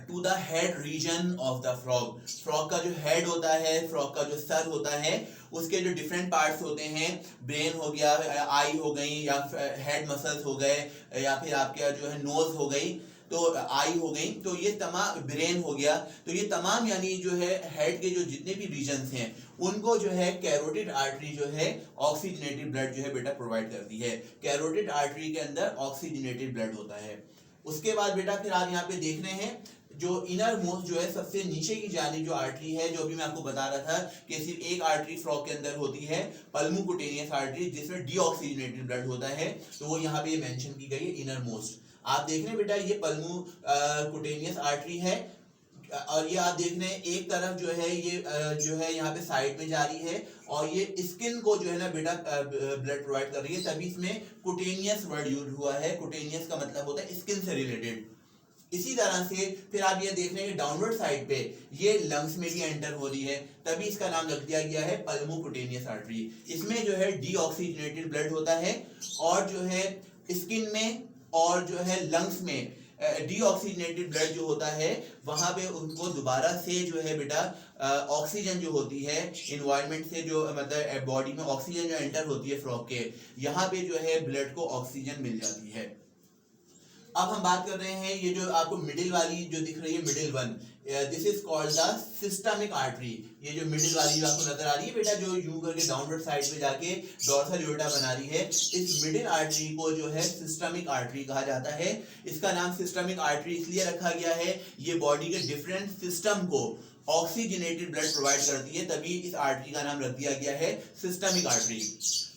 to the head region of the frog. Frog का जो हेड होता है, फ्रॉग का जो सर होता है, उसके जो डिफरेंट पार्ट्स होते हैं, ब्रेन हो गया, आई हो गई, या हेड मसल्स हो गए, या फिर आपके जो है नोज हो गई, तो आई हो गई, तो ये तमाम ब्रेन हो गया, तो ये तमाम यानी जो है हेड के जो जितने भी रीजन्स हैं उनको जो है कैरोटिड आर्टरी जो है ऑक्सीजनेटेड ब्लड जो है बेटा प्रोवाइड करती है। कैरोटिड आर्टरी के अंदर ऑक्सीजनेटेड ब्लड होता है। उसके बाद बेटा फिर आप यहाँ पे देख रहे हैं जो इनर मोस्ट जो है सबसे नीचे की जानिब जो आर्टरी है, जो अभी मैं आपको बता रहा था कि सिर्फ एक आर्टरी फ्रॉग के अंदर होती है, पल्मोकुटेनियस आर्टरी, जिसमें डीऑक्सीजनेटेड ब्लड होता है, तो वो यहाँ पे मेंशन की गई है इनर मोस्ट। आप देख रहे हैं बेटा ये पल्मोकुटेनियस आर्टरी है, और ये आप देख रहे हैं एक तरफ जो है ये जो है यहाँ पे साइड में जा रही है, और ये स्किन को जो है ना बेटा ब्लड प्रोवाइड कर रही है, तभी इसमें कुटेनियस वर्ड यूज हुआ है। कुटेनियस का मतलब होता है स्किन से रिलेटेड। इसी तरह से फिर आप ये देख रहे हैं डाउनवर्ड साइड पे ये लंग्स में भी एंटर हो रही है, तभी इसका नाम रख दिया गया है पल्मोकुटेनियस आर्टरी। इसमें जो है डीऑक्सीजनेटेड ब्लड होता है, और जो है स्किन में और जो है लंग्स में डीऑक्सीजनेटेड ब्लड जो होता है, वहां पे उनको दोबारा से जो है बेटा ऑक्सीजन जो होती है इन्वायरमेंट से, जो मतलब बॉडी में ऑक्सीजन जो एंटर होती है फ्रॉग के, यहाँ पे जो है ब्लड को ऑक्सीजन मिल जाती है। अब हम बात कर रहे हैं ये जो आपको मिडिल वाली जो दिख रही है, middle one, this is called the systemic artery. ये जो मिडिल वाली जो आपको नजर आ रही है बेटा, जो यूं करके डाउनवर्ड साइड में जाके डॉर्सल एओर्टा बना रही है, इस मिडिल आर्टरी को जो है सिस्टमिक आर्टरी कहा जाता है। इसका नाम सिस्टमिक आर्टरी इसलिए रखा गया है, ये बॉडी के डिफरेंट सिस्टम को ऑक्सीजनेटेड ब्लड प्रोवाइड करती है, तभी इस आर्टरी का नाम रख दिया गया है सिस्टमिक आर्टरी।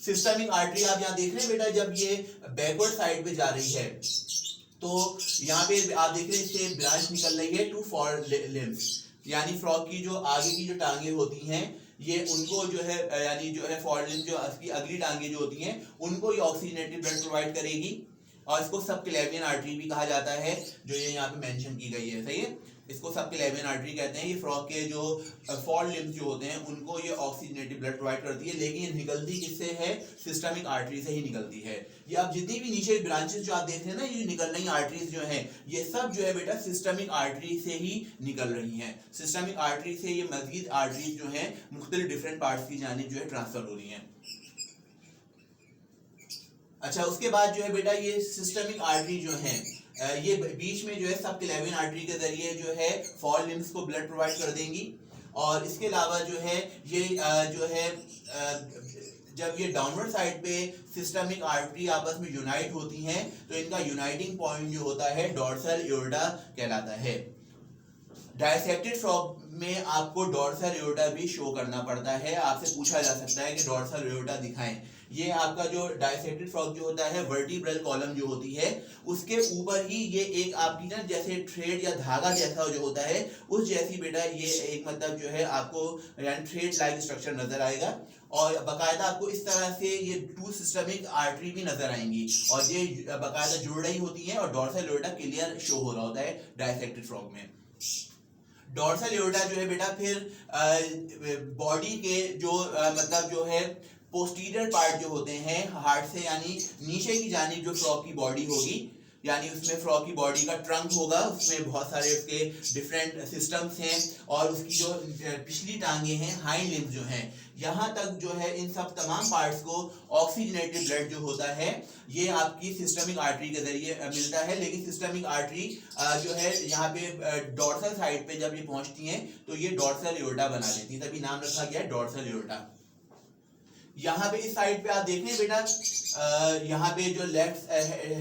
सिस्टमिक आर्टरी आप यहाँ देख रहे हैं बेटा, जब ये बैकवर्ड साइड पे जा रही है तो यहाँ पे आप देख रहे हैं इससे ब्रांच निकल रही है टू फॉर लिम्स, यानी फ्रॉग की जो आगे की जो टांगे होती हैं, ये उनको जो है यानी जो है फॉर लिम्स, जो अगली टांगे जो होती हैं, उनको ये ऑक्सीजनेटेड ब्लड प्रोवाइड करेगी। और इसको सबक्लेवियन आर्टरी भी कहा जाता है, जो ये यहाँ पे मेंशन की गई है, सही है। इसको सबक्लेवियन आर्टरी कहते हैं। ये फ्रॉग के जो फॉर लिम्स जो होते हैं उनको ये ऑक्सीजनेटेड ब्लड प्रोवाइड करती है, लेकिन ये निकलती किससे है? सिस्टमिक आर्टरी से ही निकलती है। ये आप जितनी भी नीचे ब्रांचेस जो आप देख रहे हैं ना, ये निकल रही आर्टरीज जो हैं, ये सब जो है बेटा सिस्टमिक आर्टरी से ही निकल रही हैं। सिस्टमिक आर्टरी से ये मजीद आर्टरीज जो है मुख्तलिफ डिफरेंट पार्ट्स की जानिब जो है ट्रांसफर हो रही हैं। अच्छा, उसके बाद जो है बेटा ये सिस्टमिक आर्टरी जो है, ये बीच में जो है सबक्लेवियन आर्टरी के जरिए जो है फॉर लिम्स को ब्लड प्रोवाइड कर देंगी। और इसके अलावा जो है ये जो है जब ये डाउनवर्ड साइड पे सिस्टमिक आर्टरी आपस में यूनाइट होती हैं, तो इनका यूनाइटिंग पॉइंट जो होता है डॉर्सल एओर्टा कहलाता है। डायसेक्टेड फ्रॉग में आपको डॉर्सल एओर्टा भी शो करना पड़ता है। आपसे पूछा जा सकता है कि डॉर्सल एओर्टा दिखाएं। ये आपका जो डायसेक्टेड फ्रॉग जो होता है, वर्टिब्रल कॉलम जो होती है, उसके ऊपर ही ये एक आपकी ना जैसे थ्रेड या धागा जैसा जो होता है, उस जैसी बेटा ये एक मतलब जो है आपको यानी थ्रेड लाइक स्ट्रक्चर नजर आएगा। और बाकायदा आपको इस तरह से ये टू सिस्टमिक आर्टरी भी नजर आएंगी, और ये बाकायदा जुड़ रही होती है, और डॉर्सल एओर्टा क्लियर शो हो रहा होता है डायसेक्टेड फ्रॉग में। डॉर्सल एओर्टा जो है बेटा फिर बॉडी के जो मतलब जो है पोस्टीरियर पार्ट जो होते हैं हार्ट से यानी नीचे की जानिब जो फ्रॉग की बॉडी होगी, यानी उसमें फ्रॉग की बॉडी का ट्रंक होगा, उसमें बहुत सारे उसके डिफरेंट सिस्टम्स हैं, और उसकी जो पिछली टांगे हैं हाइंड लिम्स जो हैं, यहाँ तक जो है इन सब तमाम पार्ट्स को ऑक्सीजनेटेड ब्लड जो होता है ये आपकी सिस्टमिक आर्टरी के जरिए मिलता है। लेकिन सिस्टमिक आर्टरी जो है यहाँ पे डॉर्सल साइड पे जब ये पहुंचती हैं तो ये डॉर्सल एओर्टा बना देती है, तभी नाम रखा गया है डॉर्सल एओर्टा। यहाँ पे इस साइड पे आप देख रहे हैं बेटा, यहाँ पे जो लेफ्ट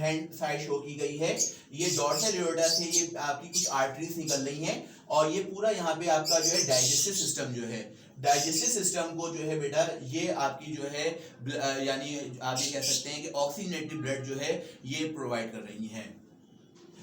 हैंड साइड शो की गई है ये डॉर्सल एओर्टा से ये आपकी कुछ आर्टरीज निकल रही हैं, और ये पूरा यहाँ पे आपका जो है डाइजेस्टिव सिस्टम जो है, डाइजेस्टिव सिस्टम को जो है बेटा ये आपकी जो है यानी आप ये कह सकते हैं कि ऑक्सीजनेटेड ब्लड जो है ये प्रोवाइड कर रही हैं।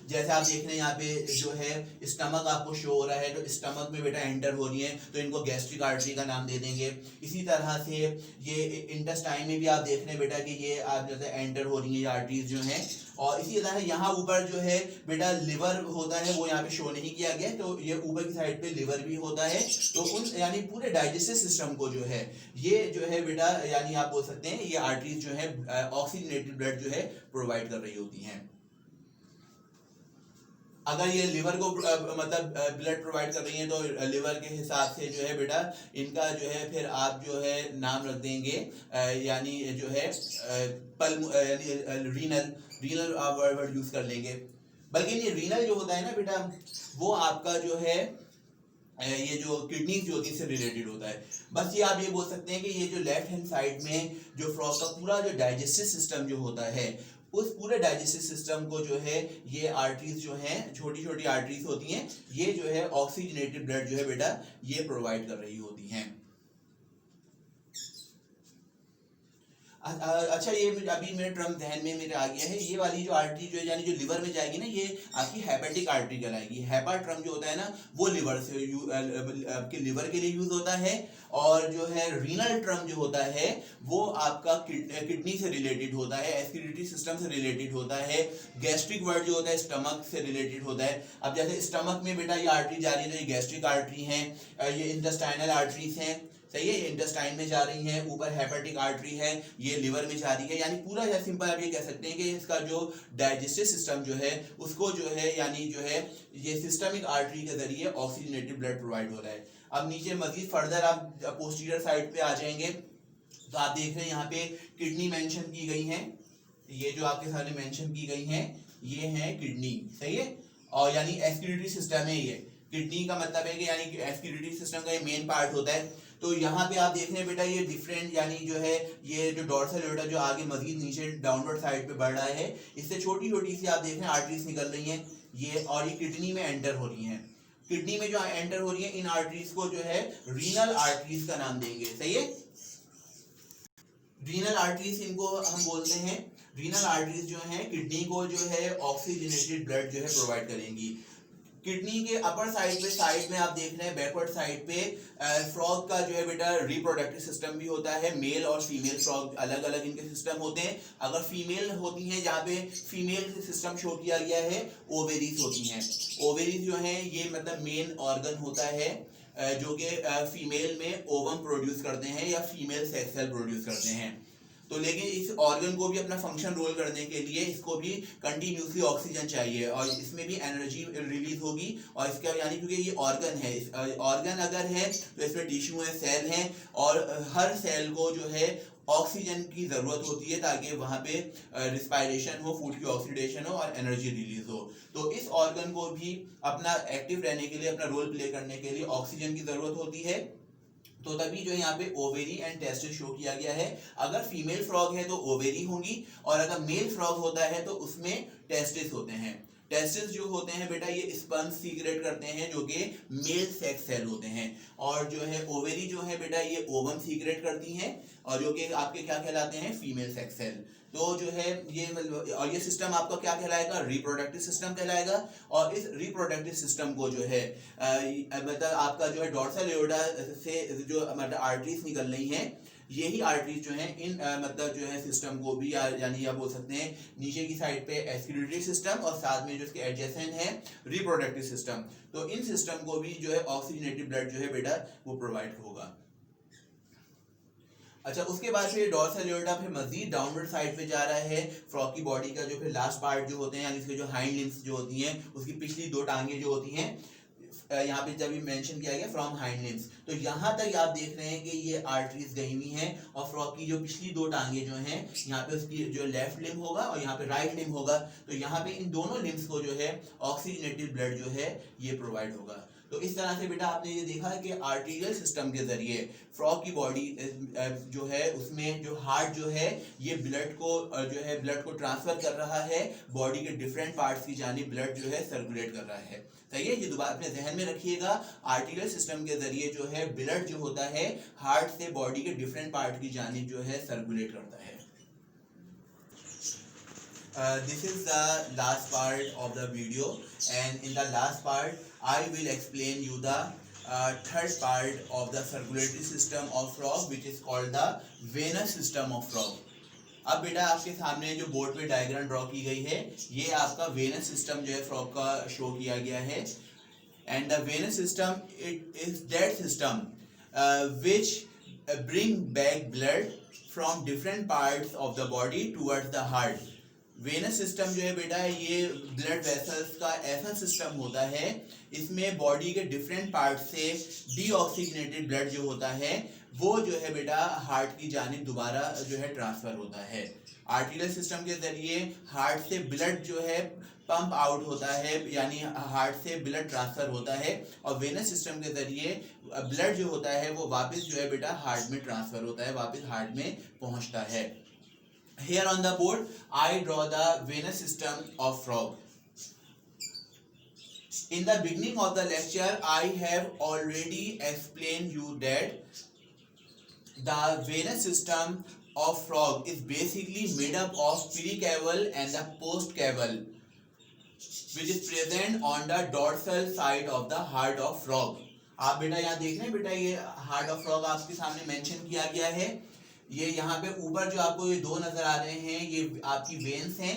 जैसे आप देख रहे हैं यहाँ पे जो है स्टमक आपको शो हो रहा है, तो स्टमक में बेटा एंटर हो रही है तो इनको गैस्ट्रिक आर्टरी का नाम दे देंगे। इसी तरह से ये इंटेस्टाइन में भी आप देख रहे हैं बेटा कि ये आप जैसे एंटर हो रही है ये आर्टरीज जो हैं, और इसी तरह यहाँ ऊपर जो है बेटा लिवर होता है, वो यहाँ पे शो नहीं किया गया, तो ये ऊपर की साइड पे लिवर भी होता है। तो उन यानी पूरे डाइजेस्टिव सिस्टम को जो है ये जो है बेटा यानी आप बोल सकते हैं ये आर्टरीज जो है ऑक्सीजनेटेड ब्लड जो है प्रोवाइड कर रही होती हैं। अगर ये लिवर को मतलब ब्लड प्रोवाइड कर रही है तो लिवर के हिसाब से जो है बेटा इनका जो है फिर आप जो है नाम रख देंगे यानी जो है यानी रीनल वर्ड यूज कर लेंगे। बल्कि ये रीनल जो होता है ना बेटा वो आपका जो है ये जो किडनीज जो होती है इससे रिलेटेड होता है। बस ये आप ये बोल सकते हैं कि ये जो लेफ्ट हैंड साइड में जो फ्रॉग का पूरा जो डाइजेस्टिव सिस्टम जो होता है उस पूरे डाइजेस्टिव सिस्टम को जो है ये आर्टरीज जो हैं छोटी छोटी आर्टरीज होती हैं, ये जो है ऑक्सीजनेटेड ब्लड जो है बेटा ये प्रोवाइड कर रही होती हैं। अच्छा ये अभी मेरे टर्म ध्यान में मेरे आ गया है, ये वाली जो आर्टरी जो है यानी जो लिवर में जाएगी ना ये आपकी हेपेटिक आर्टरी कहलाएगी। हेपा टर्म जो होता है ना वो लिवर से आपके लिवर के लिए यूज होता है, और जो है रीनल टर्म जो होता है वो आपका किडनी से रिलेटेड होता है, एस्किडिटी सिस्टम से रिलेटेड होता है। गैस्ट्रिक वर्ड जो होता है स्टमक से रिलेटेड होता है। अब जैसे स्टमक में बेटा ये आर्टरी जा रही है तो ये गैस्ट्रिक आर्टरी है, ये इंटेस्टाइनल आर्टरीज हैं, सही है, ये इंटेस्टाइन में जा रही है। ऊपर हेपेटिक आर्टरी है ये लिवर में जा रही है। यानी पूरा या सिंपल आप ये कह सकते हैं कि इसका जो डाइजेस्टिव सिस्टम जो है उसको जो है यानी जो है ये सिस्टमिक आर्टरी के जरिए ऑक्सीजनेटेड ब्लड प्रोवाइड हो रहा है। अब नीचे मजीद फर्दर आप पोस्टीरियर साइड पे आ जाएंगे तो आप देख रहे हैं यहाँ पे किडनी मेंशन की गई है, ये जो आपके सामने मेंशन की गई है ये है किडनी, सही है, और यानी एस्किडिटी सिस्टम है ये। किडनी का मतलब है कि यानी एस्किडिटी सिस्टम का ये मेन पार्ट होता है। तो यहाँ पे आप देख रहे हैं बेटा ये डिफरेंट यानी जो है ये जो डॉर्सल एओर्टा जो आगे मजीद नीचे डाउनवर्ड साइड पे बढ़ रहा है, इससे छोटी छोटी सी आप देख रहे हैं आर्टरीज निकल रही हैं ये, और ये किडनी में एंटर हो रही हैं। किडनी में जो एंटर हो रही है इन आर्टरीज को जो है रीनल आर्टरीज का नाम देंगे, सही है। रीनल आर्टरीज इनको हम बोलते हैं। रीनल आर्टरीज जो है किडनी को जो है ऑक्सीजनेटेड ब्लड जो है प्रोवाइड करेंगी। किडनी के अपर साइड में आप देख रहे हैं बैकवर्ड साइड पे फ्रॉग का जो है बेटा रिप्रोडक्टिव सिस्टम भी होता है। मेल और फीमेल फ्रॉग अलग अलग इनके सिस्टम होते हैं। अगर फीमेल होती हैं जहाँ पे फीमेल सिस्टम शो किया गया है ओवेरीज होती हैं। ओवेरीज जो है ये मतलब मेन ऑर्गन होता है जो कि फीमेल में ओवम प्रोड्यूस करते हैं या फीमेल सेक्स सेल प्रोड्यूस करते हैं। तो लेकिन इस ऑर्गन को भी अपना फंक्शन रोल करने के लिए इसको भी कंटिन्यूसली ऑक्सीजन चाहिए और इसमें भी एनर्जी रिलीज होगी। और इसका यानी क्योंकि ये ऑर्गन है, ऑर्गन अगर है तो इसमें टिश्यू है, सेल हैं, और हर सेल को जो है ऑक्सीजन की ज़रूरत होती है ताकि वहाँ पे रिस्पायरेशन हो, फूड की ऑक्सीडेशन हो और एनर्जी रिलीज हो। तो इस ऑर्गन को भी अपना एक्टिव रहने के लिए, अपना रोल प्ले करने के लिए ऑक्सीजन की ज़रूरत होती है। तो तभी जो यहाँ पे ओवेरी एंड टेस्टिस शो किया गया है। अगर फीमेल फ्रॉग है तो ओवेरी होंगी, और अगर मेल फ्रॉग होता है तो उसमें टेस्टिस होते हैं। टेस्टिस जो होते हैं बेटा ये स्पर्म सीक्रेट करते हैं जो कि मेल सेक्स सेल होते हैं, और जो है ओवेरी जो है बेटा ये ओवम सीक्रेट करती हैं और जो कि आपके क्या कहलाते हैं, फीमेल सेक्स सेल। तो जो है ये और ये सिस्टम आपका क्या कहलाएगा, रिप्रोडक्टिव सिस्टम कहलाएगा। और इस रिप्रोडक्टिव सिस्टम को जो है मतलब आपका जो है डॉर्सल एओर्टा से जो मतलब आर्टरीज निकल रही हैं, यही आर्टरीज जो है इन मतलब जो है सिस्टम को भी यानी आप बोल सकते हैं नीचे की साइड पे एस्किलेटरी सिस्टम और साथ में जो इसके एडजेसेंट है रिप्रोडक्टिव सिस्टम, तो इन सिस्टम को भी जो है ऑक्सीजनेटेड ब्लड जो है बेटा वो प्रोवाइड होगा। अच्छा, उसके बाद फिर डॉर्सल एओर्टा फिर मजीद डाउनवर्ड साइड पे जा रहा है। फ्रॉग की बॉडी का जो फिर लास्ट पार्ट जो होते हैं, यानी इसके जो हाइंड लिम्स जो होती हैं, उसकी पिछली दो टांगे जो होती हैं, यहाँ पे जब मेंशन किया गया फ्रॉम हाइंड लिम्स, तो यहाँ तक आप देख रहे हैं कि ये आर्टरीज गई हुई हैं। और फ्रॉग की जो पिछली दो टांगे जो हैं, यहाँ पे उसकी जो लेफ्ट लिम्ब होगा और यहाँ पे राइट लिम्ब होगा, तो यहाँ पे इन दोनों लिम्स को जो है ऑक्सीजनेटेड ब्लड जो है ये प्रोवाइड होगा। तो इस तरह से बेटा आपने ये देखा कि आर्टीरियल सिस्टम के जरिए फ्रॉग की बॉडी जो है उसमें जो हार्ट जो है ये ब्लड को जो है ब्लड को ट्रांसफर कर रहा है, बॉडी के डिफरेंट पार्ट्स की जानिब ब्लड जो है सर्कुलेट कर रहा है। सही है, ये दोबारा अपने जहन में रखिएगा। आर्टीरियल सिस्टम के जरिए जो है ब्लड जो होता है हार्ट से बॉडी के डिफरेंट पार्ट की जानिब जो है सर्कुलेट करता है। This is the last part of the video, and in the last part I will explain you the third part of the circulatory system of frog, which is called the venous system of frog. अब बेटा आपके सामने जो board पे diagram draw की गई है, ये आपका वेनस सिस्टम जो है फ्रॉग का शो किया गया है। And the venous system it is that system which bring back blood from different parts of the body towards the heart. Venous system जो है बेटा ये ब्लड वेसल्स का ऐसा सिस्टम होता है, इसमें बॉडी के डिफरेंट पार्ट से डीऑक्सीजनेटेड ब्लड जो होता है वो जो है बेटा हार्ट की जानिब दोबारा जो है ट्रांसफर होता है। आर्टीरियल सिस्टम के जरिए हार्ट से ब्लड जो है पंप आउट होता है, यानी हार्ट से ब्लड ट्रांसफर होता है, और वेनस सिस्टम के जरिए ब्लड जो होता है वो वापस जो है बेटा हार्ट में ट्रांसफर होता है, वापस हार्ट में पहुंचता है। Here on the board, I draw the venous system of frog. In the beginning of the lecture, I have already explained you that the venous system of frog is basically made up of pericaval and the postcaval, which is present on the dorsal side of the heart of frog. आप बेटा यहाँ देख रहे हैं बेटा, ये heart of frog आपके सामने मेंशन किया गया है। ये यहाँ पे ऊपर जो आपको ये दो नजर आ रहे हैं, ये आपकी वेन्स हैं।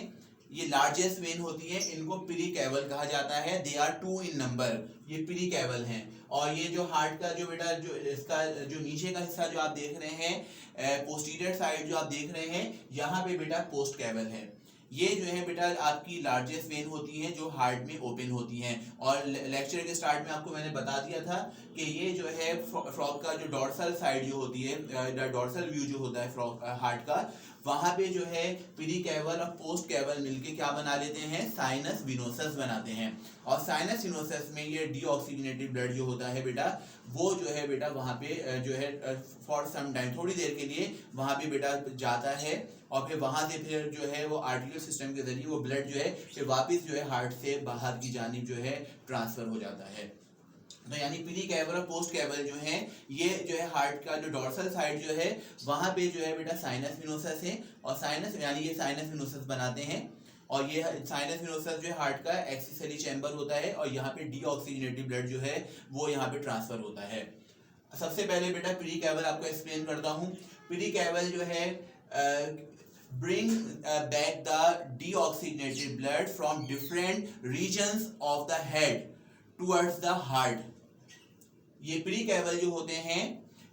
ये लार्जेस्ट वेन होती है, इनको पेरिकैवल कहा जाता है। दे आर 2 इन नंबर, ये पेरिकैवल हैं। और ये जो हार्ट का जो बेटा जो इसका जो नीचे का हिस्सा जो आप देख रहे हैं, पोस्टीरियर साइड जो आप देख रहे हैं, यहाँ पे बेटा पोस्ट कैवल है। ये जो है बेटा आपकी लार्जेस्ट वेन होती है जो हार्ट में ओपन होती हैं। और लेक्चर के स्टार्ट में आपको मैंने बता दिया था कि ये जो है फ्रॉग का जो डॉर्सल साइड जो होती है, डॉर्सल व्यू जो होता है फ्रॉग हार्ट का, वहां पे जो है पेरिकैवल और पोस्ट कैवल मिलके क्या बना लेते हैं, साइनस विनोसस बनाते हैं। और साइनस विनोसस में ये डीऑक्सीजनेटेड ब्लड जो होता है बेटा, वो जो है बेटा वहां पे जो है फॉर सम टाइम, थोड़ी देर के लिए वहां पे बेटा जाता है, और फिर वहां से फिर जो है वो आर्टीरियल सिस्टम के जरिए वो ब्लड जो है फिर वापस जो है हार्ट से बाहर की जानिब जो है ट्रांसफर हो जाता है। तो यानी पेरिकैवल और पोस्ट कैवल जो है, ये जो है हार्ट का जो डॉर्सल साइड जो है वहां पे जो है बेटा साइनस विनोसस है, और साइनस यानी ये साइनस विनोसस बनाते हैं। और ये साइनस विनोसस जो है हार्ट का एक्सेसरी चैम्बर होता है, और यहाँ पे डीऑक्सीजनेटेड ब्लड जो है वो यहाँ पे ट्रांसफर होता है। सबसे पहले बेटा पेरिकैवल आपको एक्सप्लेन करता हूँ। पेरिकैवल जो है bring back the deoxygenated blood from different regions of the head towards the heart. ये पेरिकैवल जो होते हैं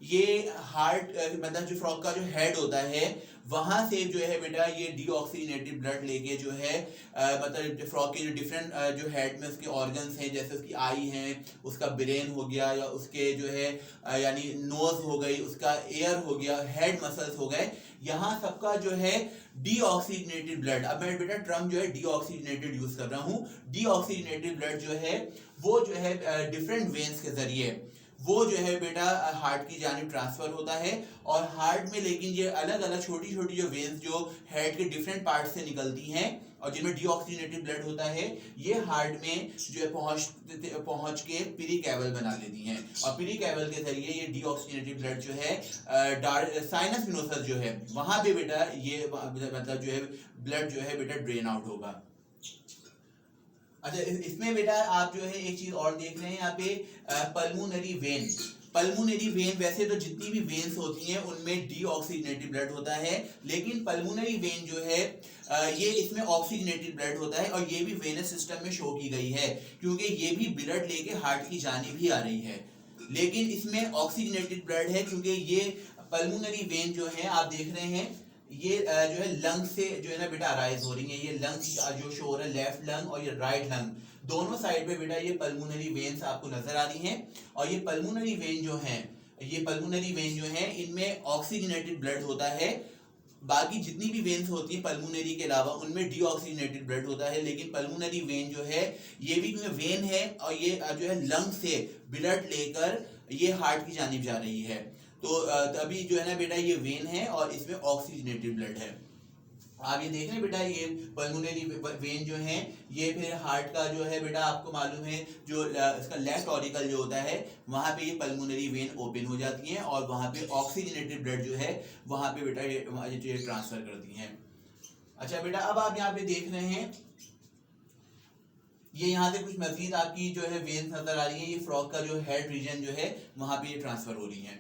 ये हार्ट मतलब जो फ्रॉग का जो हेड होता है वहां से जो है बेटा ये डीऑक्सीजनेटेड ब्लड लेके जो है मतलब फ्रॉग के जो डिफरेंट जो हेड में उसके ऑर्गन्स हैं, जैसे उसकी आई है, उसका ब्रेन हो गया, या उसके जो है यानी नोज हो गई, उसका एयर हो गया, हेड मसल्स हो गए, यहाँ सबका जो है डीऑक्सीजनेटेड ब्लड। अब मैं बेटा टर्म जो है डीऑक्सीजनेटेड यूज कर रहा हूँ। डीऑक्सीजनेटेड ब्लड जो है वो जो है डिफरेंट वेन्स के जरिए वो जो है बेटा हार्ट की जानिब ट्रांसफर होता है। और हार्ट में लेकिन ये अलग अलग छोटी छोटी जो वेन्स जो हेड के डिफरेंट पार्ट से निकलती हैं और जिनमें डीऑक्सीजनेटेड ब्लड होता है, ये हार्ट में जो है पहुंच के पेरिकैवल बना लेती हैं। और पेरिकैवल के जरिए ये डीऑक्सीजनेटेड ब्लड जो है साइनस विनोसस जो है वहां पे बेटा ये मतलब जो है ब्लड जो है बेटा ड्रेन आउट होगा। अच्छा, इसमें बेटा आप जो है एक चीज और देख रहे हैं यहाँ पे पल्मोनरी वेन। पल्मोनरी वेन, वैसे तो जितनी भी वेन्स होती हैं उनमें डीऑक्सीजनेटेड ब्लड होता है, लेकिन पल्मोनरी वेन जो है ये इसमें ऑक्सीजनेटेड ब्लड होता है, और ये भी वेनस सिस्टम में शो की गई है क्योंकि ये भी ब्लड लेके हार्ट की जानिब ही आ रही है। लेकिन इसमें ऑक्सीजनेटेड ब्लड है क्योंकि ये पल्मोनरी वेन जो है आप देख रहे हैं ये जो है लंग से जो है ना बेटा अराइज हो रही है। ये लंग जो शो हो रहा है, लेफ्ट लंग और ये राइट लंग, दोनों साइड पे बेटा ये पल्मोनरी वेन्स आपको नजर आ रही हैं। और ये पल्मोनरी वेन जो है, ये पल्मोनरी वेन जो है इनमें ऑक्सीजनेटेड ब्लड होता है। बाकी जितनी भी वेन्स होती है पल्मोनरी के अलावा उनमें डीऑक्सीजनेटेड ब्लड होता है, लेकिन पल्मोनरी वेन जो है ये भी वेन है और ये जो है लंग से ब्लड लेकर ये हार्ट की जानिब जा रही है। तो तभी जो है ना बेटा ये वेन है और इसमें ऑक्सीजनेटेड ब्लड है। आप ये देख रहे हैं बेटा ये पल्मोनरी वेन जो है ये फिर हार्ट का जो है बेटा आपको मालूम है जो इसका लेफ्ट ऑरिकल जो होता है वहां पे ये पल्मोनरी वेन ओपन हो जाती है और वहां पे ऑक्सीजनेटेड ब्लड जो है वहां पे बेटा ये ट्रांसफर करती हैं। अच्छा बेटा अब आप यहाँ पे देख रहे हैं ये यहाँ से कुछ मजीद आपकी जो है वेन्स नजर आ रही है। ये फ्रॉग का जो हेड रीजन जो है वहां पे ये ट्रांसफर हो रही है।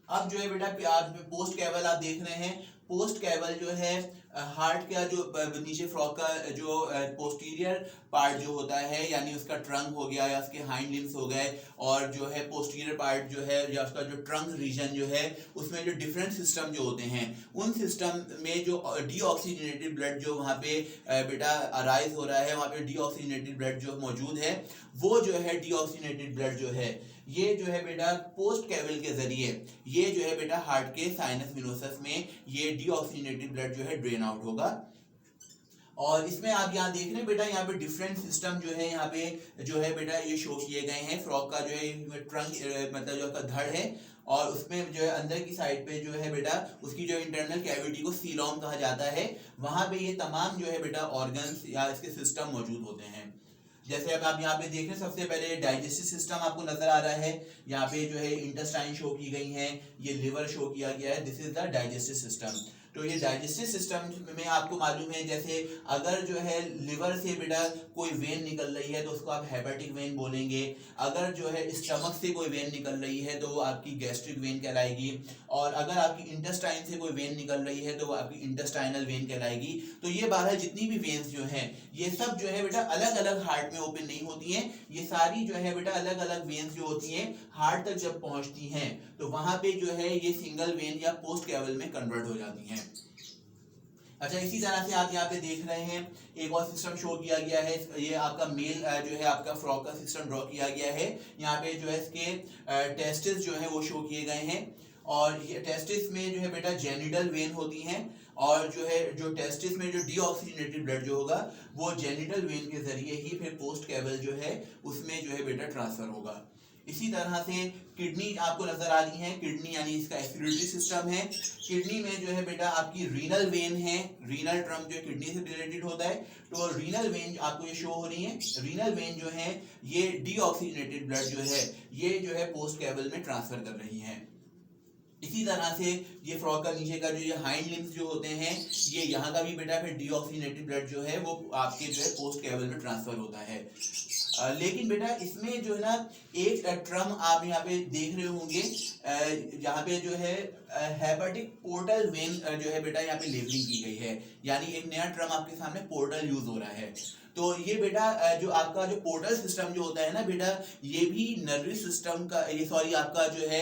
अब जो है बेटा पोस्ट कैवल आप देख रहे हैं। पोस्ट कैवल जो है हार्ट का जो नीचे फ्रॉग का जो पोस्टीरियर पार्ट जो होता है यानी उसका ट्रंक हो गया या उसके हाइंड लिम्स हो गए, और जो है पोस्टीरियर पार्ट जो है या उसका जो ट्रंक रीजन जो है उसमें जो डिफरेंट सिस्टम जो होते हैं उन सिस्टम में जो डीऑक्सीजनेटेड ब्लड जो वहाँ पे बेटा अराइज हो रहा है, वहाँ पे डीऑक्सीजनेटेड ब्लड जो मौजूद है वो जो है डीऑक्सीजनेटेड ब्लड जो है ये जो है बेटा पोस्ट कैवल के जरिए ये जो है बेटा हार्ट के साइनस विनोसस में ये डीऑक्सीजनेटेड ब्लड जो है ड्रेन आउट होगा। और इसमें आप यहाँ देख रहे हैं बेटा यहाँ पे डिफरेंट सिस्टम जो है यहाँ पे जो है बेटा ये शो किए गए हैं। फ्रॉग का जो है ट्रंक मतलब जो उसका धड़ है और उसमें जो है अंदर की साइड पे जो है बेटा उसकी जो इंटरनल कैविटी को सीलोम कहा जाता है, वहां पे ये तमाम जो है बेटा ऑर्गन्स या इसके सिस्टम मौजूद होते हैं। जैसे अब आप यहाँ पे देख रहे हैं सबसे पहले डाइजेस्टिव सिस्टम आपको नजर आ रहा है। यहाँ पे जो है इंटेस्टाइन शो की गई है, ये लिवर शो किया गया है। This is the digestive system. तो ये डाइजेस्टिव सिस्टम में आपको मालूम है जैसे अगर जो है लिवर से बेटा कोई वेन निकल रही है तो उसको आप हेपेटिक वेन बोलेंगे। अगर जो है स्टमक से कोई वेन निकल रही है तो वो आपकी गैस्ट्रिक वेन कहलाएगी। और अगर आपकी इंटेस्टाइन से कोई वेन निकल रही है तो वो आपकी इंटेस्टाइनल वेन कहलाएगी। तो ये 12 जितनी भी वेन्स जो हैं ये सब जो है बेटा अलग अलग हार्ट में ओपन नहीं होती हैं। ये सारी जो है बेटा अलग अलग वेन्स जो होती हैं हार्ट तक जब पहुंचती हैं तो वहां पे जो है ये सिंगल वेन या पोस्ट कैवल में कन्वर्ट हो जाती हैं। अच्छा इसी तरह से आप यहाँ पे देख रहे हैं एक और सिस्टम शो किया गया है। ये आपका मेल जो है आपका फ्रॉग का सिस्टम ड्रॉ किया गया है। यहाँ पे जो है इसके टेस्टिस जो है वो शो किए गए हैं और ये टेस्टिस में जो है बेटा जेनिटल वेन होती हैं और जो है जो टेस्टिस में जो डीऑक्सीजनेटेड ब्लड जो होगा वो जेनिटल वेन के जरिए ही फिर पोस्ट कैवल जो है उसमें जो है बेटा ट्रांसफर होगा। इसी तरह से किडनी आपको नजर आ रही है। किडनी यानी इसका एक्सक्रीटरी सिस्टम है। किडनी में जो है बेटा आपकी रीनल वेन है। रीनल ट्रम जो किडनी से रिलेटेड होता है तो रीनल वेन आपको ये शो हो रही है। रीनल वेन जो है ये डीऑक्सीजनेटेड ब्लड जो है ये जो है पोस्ट कैवल में ट्रांसफर कर रही है। इसी तरह से ये फ्रॉग का नीचे का जो ये हाइंड लिम्स जो होते हैं ये यहाँ का भी बेटा फिर डीऑक्सीजनेटेड ब्लड जो है वो आपके जो है पोस्ट कैवल में ट्रांसफर होता है। लेकिन बेटा इसमें जो है ना एक ट्रम आप यहाँ पे देख रहे होंगे यहाँ पे जो है हेपेटिक पोर्टल वेन जो है बेटा यहाँ पे लेबलिंग की गई है, यानी एक नया ट्रम आपके सामने पोर्टल यूज हो रहा है। तो ये बेटा जो आपका जो पोर्टल सिस्टम जो होता है ना बेटा ये भी नर्वस सिस्टम का ये सॉरी आपका जो है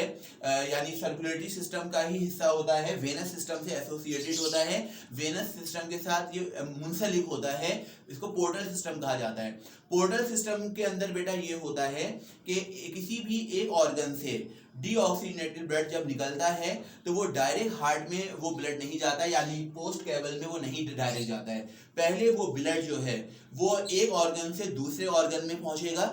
यानी सर्कुलेटरी सिस्टम का ही हिस्सा होता है। वेनस सिस्टम से एसोसिएटेड होता है, वेनस सिस्टम के साथ ये मुंसलिक होता है। इसको पोर्टल सिस्टम कहा जाता है। पोर्टल सिस्टम के अंदर बेटा ये होता है कि किसी भी एक ऑर्गन से डीऑक्सीजनेटेड ब्लड जब निकलता है तो वो डायरेक्ट हार्ट में वो ब्लड नहीं जाता, यानी पोस्ट कैवल में वो नहीं डायरेक्ट जाता है। पहले वो ब्लड जो है वो एक ऑर्गन से दूसरे ऑर्गन में पहुंचेगा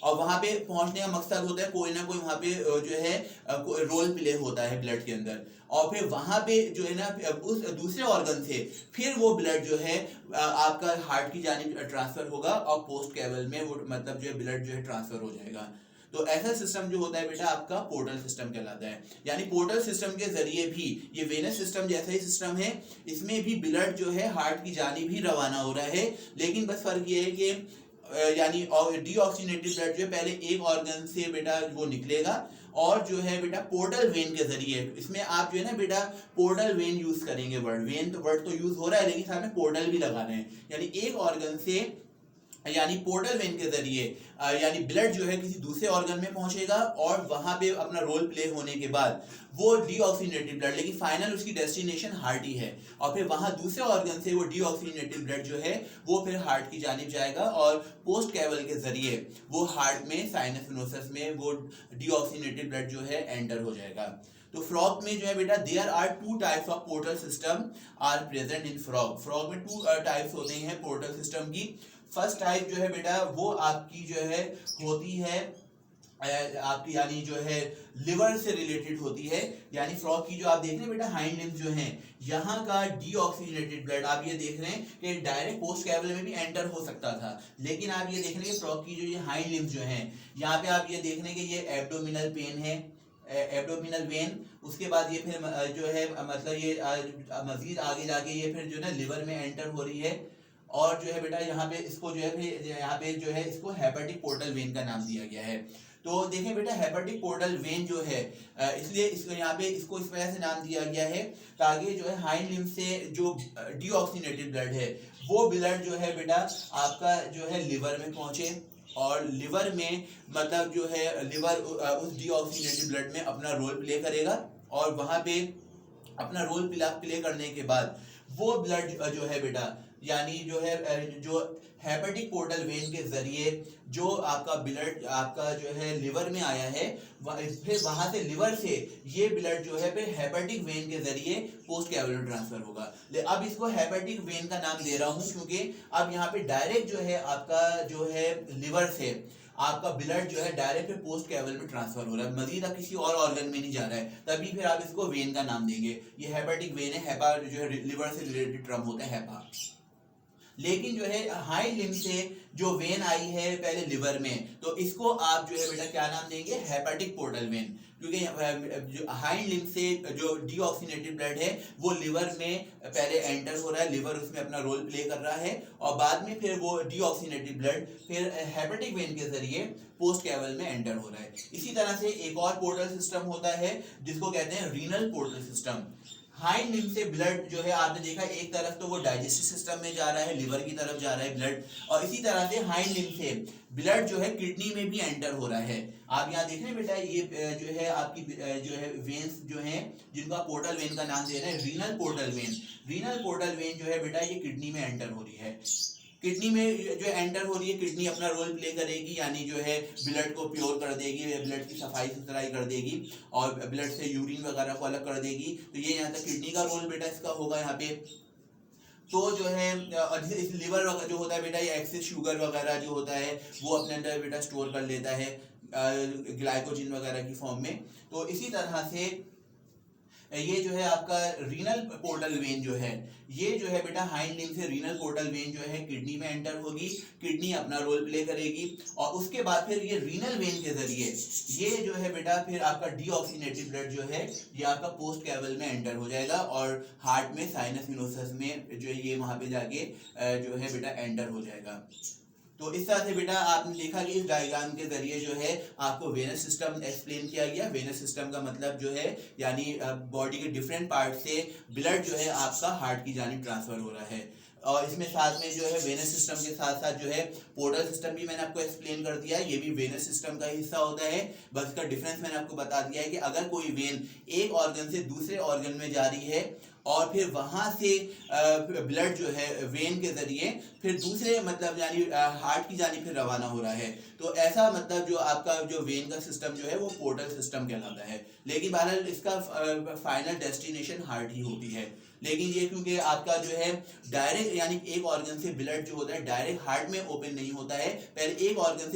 और वहां पे पहुंचने का मकसद होता है कोई ना कोई वहां पे जो है रोल प्ले होता है ब्लड के अंदर, और फिर वहां पे जो है ना उस दूसरे ऑर्गन से फिर वो ब्लड जो है आपका हार्ट की जानिब ट्रांसफर होगा और पोस्ट कैवल में वो मतलब जो है ब्लड जो है ट्रांसफर हो जाएगा। तो ऐसा सिस्टम जो होता है बेटा आपका पोर्टल सिस्टम कहलाता है। यानी पोर्टल सिस्टम के जरिए भी ये वेनस सिस्टम जैसा ही सिस्टम है, इसमें भी ब्लड जो है हार्ट की जानिब ही रवाना हो रहा है। लेकिन बस फर्क ये है कि यानी डीऑक्सीजनेटेड ब्लड जो है पहले एक ऑर्गन से बेटा वो निकलेगा और जो है बेटा पोर्टल वेन के जरिए, इसमें आप जो है ना बेटा पोर्टल वेन यूज करेंगे। वर्ड वेन तो वर्ड तो यूज हो रहा है लेकिन साथ में पोर्टल भी लगा रहे हैं, यानी एक ऑर्गन से यानी पोर्टल वेन के जरिए यानी ब्लड जो है किसी दूसरे ऑर्गन में पहुंचेगा और वहां पे अपना रोल प्ले होने के बाद वो डीऑक्सीनेटेड ब्लड, लेकिन फाइनल उसकी डेस्टिनेशन हार्ट ही है, और फिर वहां दूसरे ऑर्गन से वो डीऑक्सीनेटेड ब्लड जो है वो फिर हार्ट की जानिब जाएगा और पोस्ट कैवल के जरिए वो हार्ट में साइनस वेनोसस में वो डीऑक्सीनेटेड ब्लड जो है एंटर हो जाएगा। तो फ्रॉग में जो है बेटा there are two types of portal system are present in frog. Frog में टू टाइप्स होते हैं पोर्टल सिस्टम की। फर्स्ट टाइप जो है बेटा वो आपकी जो है होती है आपकी यानी जो है लिवर से रिलेटेड होती है। यानी फ्रॉग की जो आप देख रहे हैं बेटा हाइंड लिम्स जो हैं, यहाँ का डीऑक्सीनेटेड ब्लड आप ये देख रहे हैं कि डायरेक्ट पोस्ट कैवल में भी एंटर हो सकता था, लेकिन आप ये देख रहे हैं फ्रॉग की जो ये हाइंड लिम्स जो हैं, यहाँ पे आप ये देख रहे हैं कि ये एब्डोमिनल पेन है, एब्डोमिनल वेन, उसके बाद ये फिर जो है मतलब ये मजीद आगे जाके ये फिर जो है लिवर में एंटर हो रही है, और जो है बेटा यहाँ पे इसको जो है फिर यहाँ पे जो है इसको हेपेटिक पोर्टल वेन का नाम दिया गया है। तो देखें बेटा हेपेटिक पोर्टल वेन जो है इसलिए इसको यहाँ पे इसको इस वजह से नाम दिया गया है ताकि जो है हाइंड लिम्ब से जो डीऑक्सीनेटेड ब्लड है वो ब्लड जो है बेटा आपका जो है लिवर में पहुंचे, और लिवर में मतलब जो है लिवर उस डीऑक्सीनेटेड ब्लड में अपना रोल प्ले करेगा, और वहां पे अपना रोल प्ले करने के बाद वो ब्लड जो है बेटा यानी जो है जो हेपेटिक पोर्टल वेन के जरिए जो आपका ब्लड आपका जो है लिवर में आया है फिर वहां से लिवर से ये ब्लड जो है फिर हेपेटिक वेन के जरिए पोस्ट कैवल ट्रांसफर होगा। अब इसको हेपेटिक वेन का नाम दे रहा हूं क्योंकि अब यहाँ पे डायरेक्ट जो है आपका जो है लिवर से आपका ब्लड जो है डायरेक्ट पोस्ट कैवल में ट्रांसफर हो रहा है, मजीद अब किसी और ऑर्गन में नहीं जा रहा है, तभी फिर आप इसको वेन का नाम देंगे। ये हेपेटिक वेन है, हेपा जो है लिवर से रिलेटेड टर्म होता है हेपा। लेकिन जो है हाइंड लिम्ब से जो वेन आई है पहले लिवर में, तो इसको आप जो है बेटा क्या नाम देंगे, हेपेटिक पोर्टल वेन, क्योंकि हाइंड लिम्ब से जो डीऑक्सीनेटेड ब्लड है वो लिवर में पहले एंटर हो रहा है, लिवर उसमें अपना रोल प्ले कर रहा है, और बाद में फिर वो डीऑक्सीनेटेड ब्लड फिर हेपेटिक वेन के जरिए पोस्ट कैवल में एंटर हो रहा है। इसी तरह से एक और पोर्टल सिस्टम होता है जिसको कहते हैं renal portal system. Hind limb से ब्लड जो है आपने देखा एक तरफ तो वो डाइजेस्टिव सिस्टम में जा रहा है, लिवर की तरफ जा रहा है ब्लड, और इसी तरह से हाइंड लिम्ब से ब्लड जो है किडनी में भी एंटर हो रहा है। आप यहाँ देख रहे हैं बेटा ये जो है आपकी जो है वेन्स जो हैं जिनको आप पोर्टल वेन का नाम दे रहे हैं renal portal vein. Renal portal vein जो है बेटा ये किडनी में एंटर हो रही है, किडनी में जो एंटर हो रही है किडनी अपना रोल प्ले करेगी, यानी जो है ब्लड को प्योर कर देगी, ब्लड की सफाई सुथराई कर देगी और ब्लड से यूरिन वगैरह को अलग कर देगी। तो ये यहाँ तक किडनी का रोल बेटा इसका होगा यहाँ पे। तो जो है इस लिवर वगैरह जो होता है बेटा ये एक्सेस शुगर वगैरह जो होता है वो अपने अंदर बेटा स्टोर कर लेता है ग्लाइकोजन वगैरह की फॉर्म में। तो इसी तरह से ये जो है आपका रीनल पोर्टल वेन जो है ये जो है बेटा हाइंड लिम्ब से रीनल पोर्टल वेन जो है किडनी में एंटर होगी, किडनी अपना रोल प्ले करेगी, और उसके बाद फिर ये रीनल वेन के जरिए ये जो है बेटा फिर आपका डीऑक्सीनेटेड ब्लड जो है ये आपका पोस्ट कैवल में एंटर हो जाएगा और हार्ट में साइनस वेनोसस में जो ये वहां पे जाके जो है बेटा एंटर हो जाएगा। तो इस तरह से बेटा आपने देखा कि इस डायग्राम के जरिए जो है आपको वेनस सिस्टम एक्सप्लेन किया गया। वेनस सिस्टम का मतलब जो है यानी बॉडी के डिफरेंट पार्ट से ब्लड जो है आपका हार्ट की जानिब ट्रांसफर हो रहा है, और इसमें साथ में जो है वेनस सिस्टम के साथ साथ जो है पोर्टल सिस्टम भी मैंने आपको एक्सप्लेन कर दिया है, ये भी वेनस सिस्टम का हिस्सा होता है। बस इसका डिफरेंस मैंने आपको बता दिया है कि अगर कोई वेन एक ऑर्गन से दूसरे ऑर्गन में जा रही है और फिर वहां से ब्लड जो है वेन के जरिए फिर दूसरे मतलब यानी हार्ट की जानिब फिर रवाना हो रहा है, तो ऐसा मतलब जो आपका जो वेन का सिस्टम जो है वो पोर्टल सिस्टम कहलाता है। लेकिन बहरहाल इसका फाइनल डेस्टिनेशन हार्ट ही होती है। लेकिन ये क्योंकि आपका जो है डायरेक्ट यानी एक ऑर्गन से ब्लड जो होता है डायरेक्ट हार्ट में ओपन नहीं होता है, पहले एक ऑर्गन से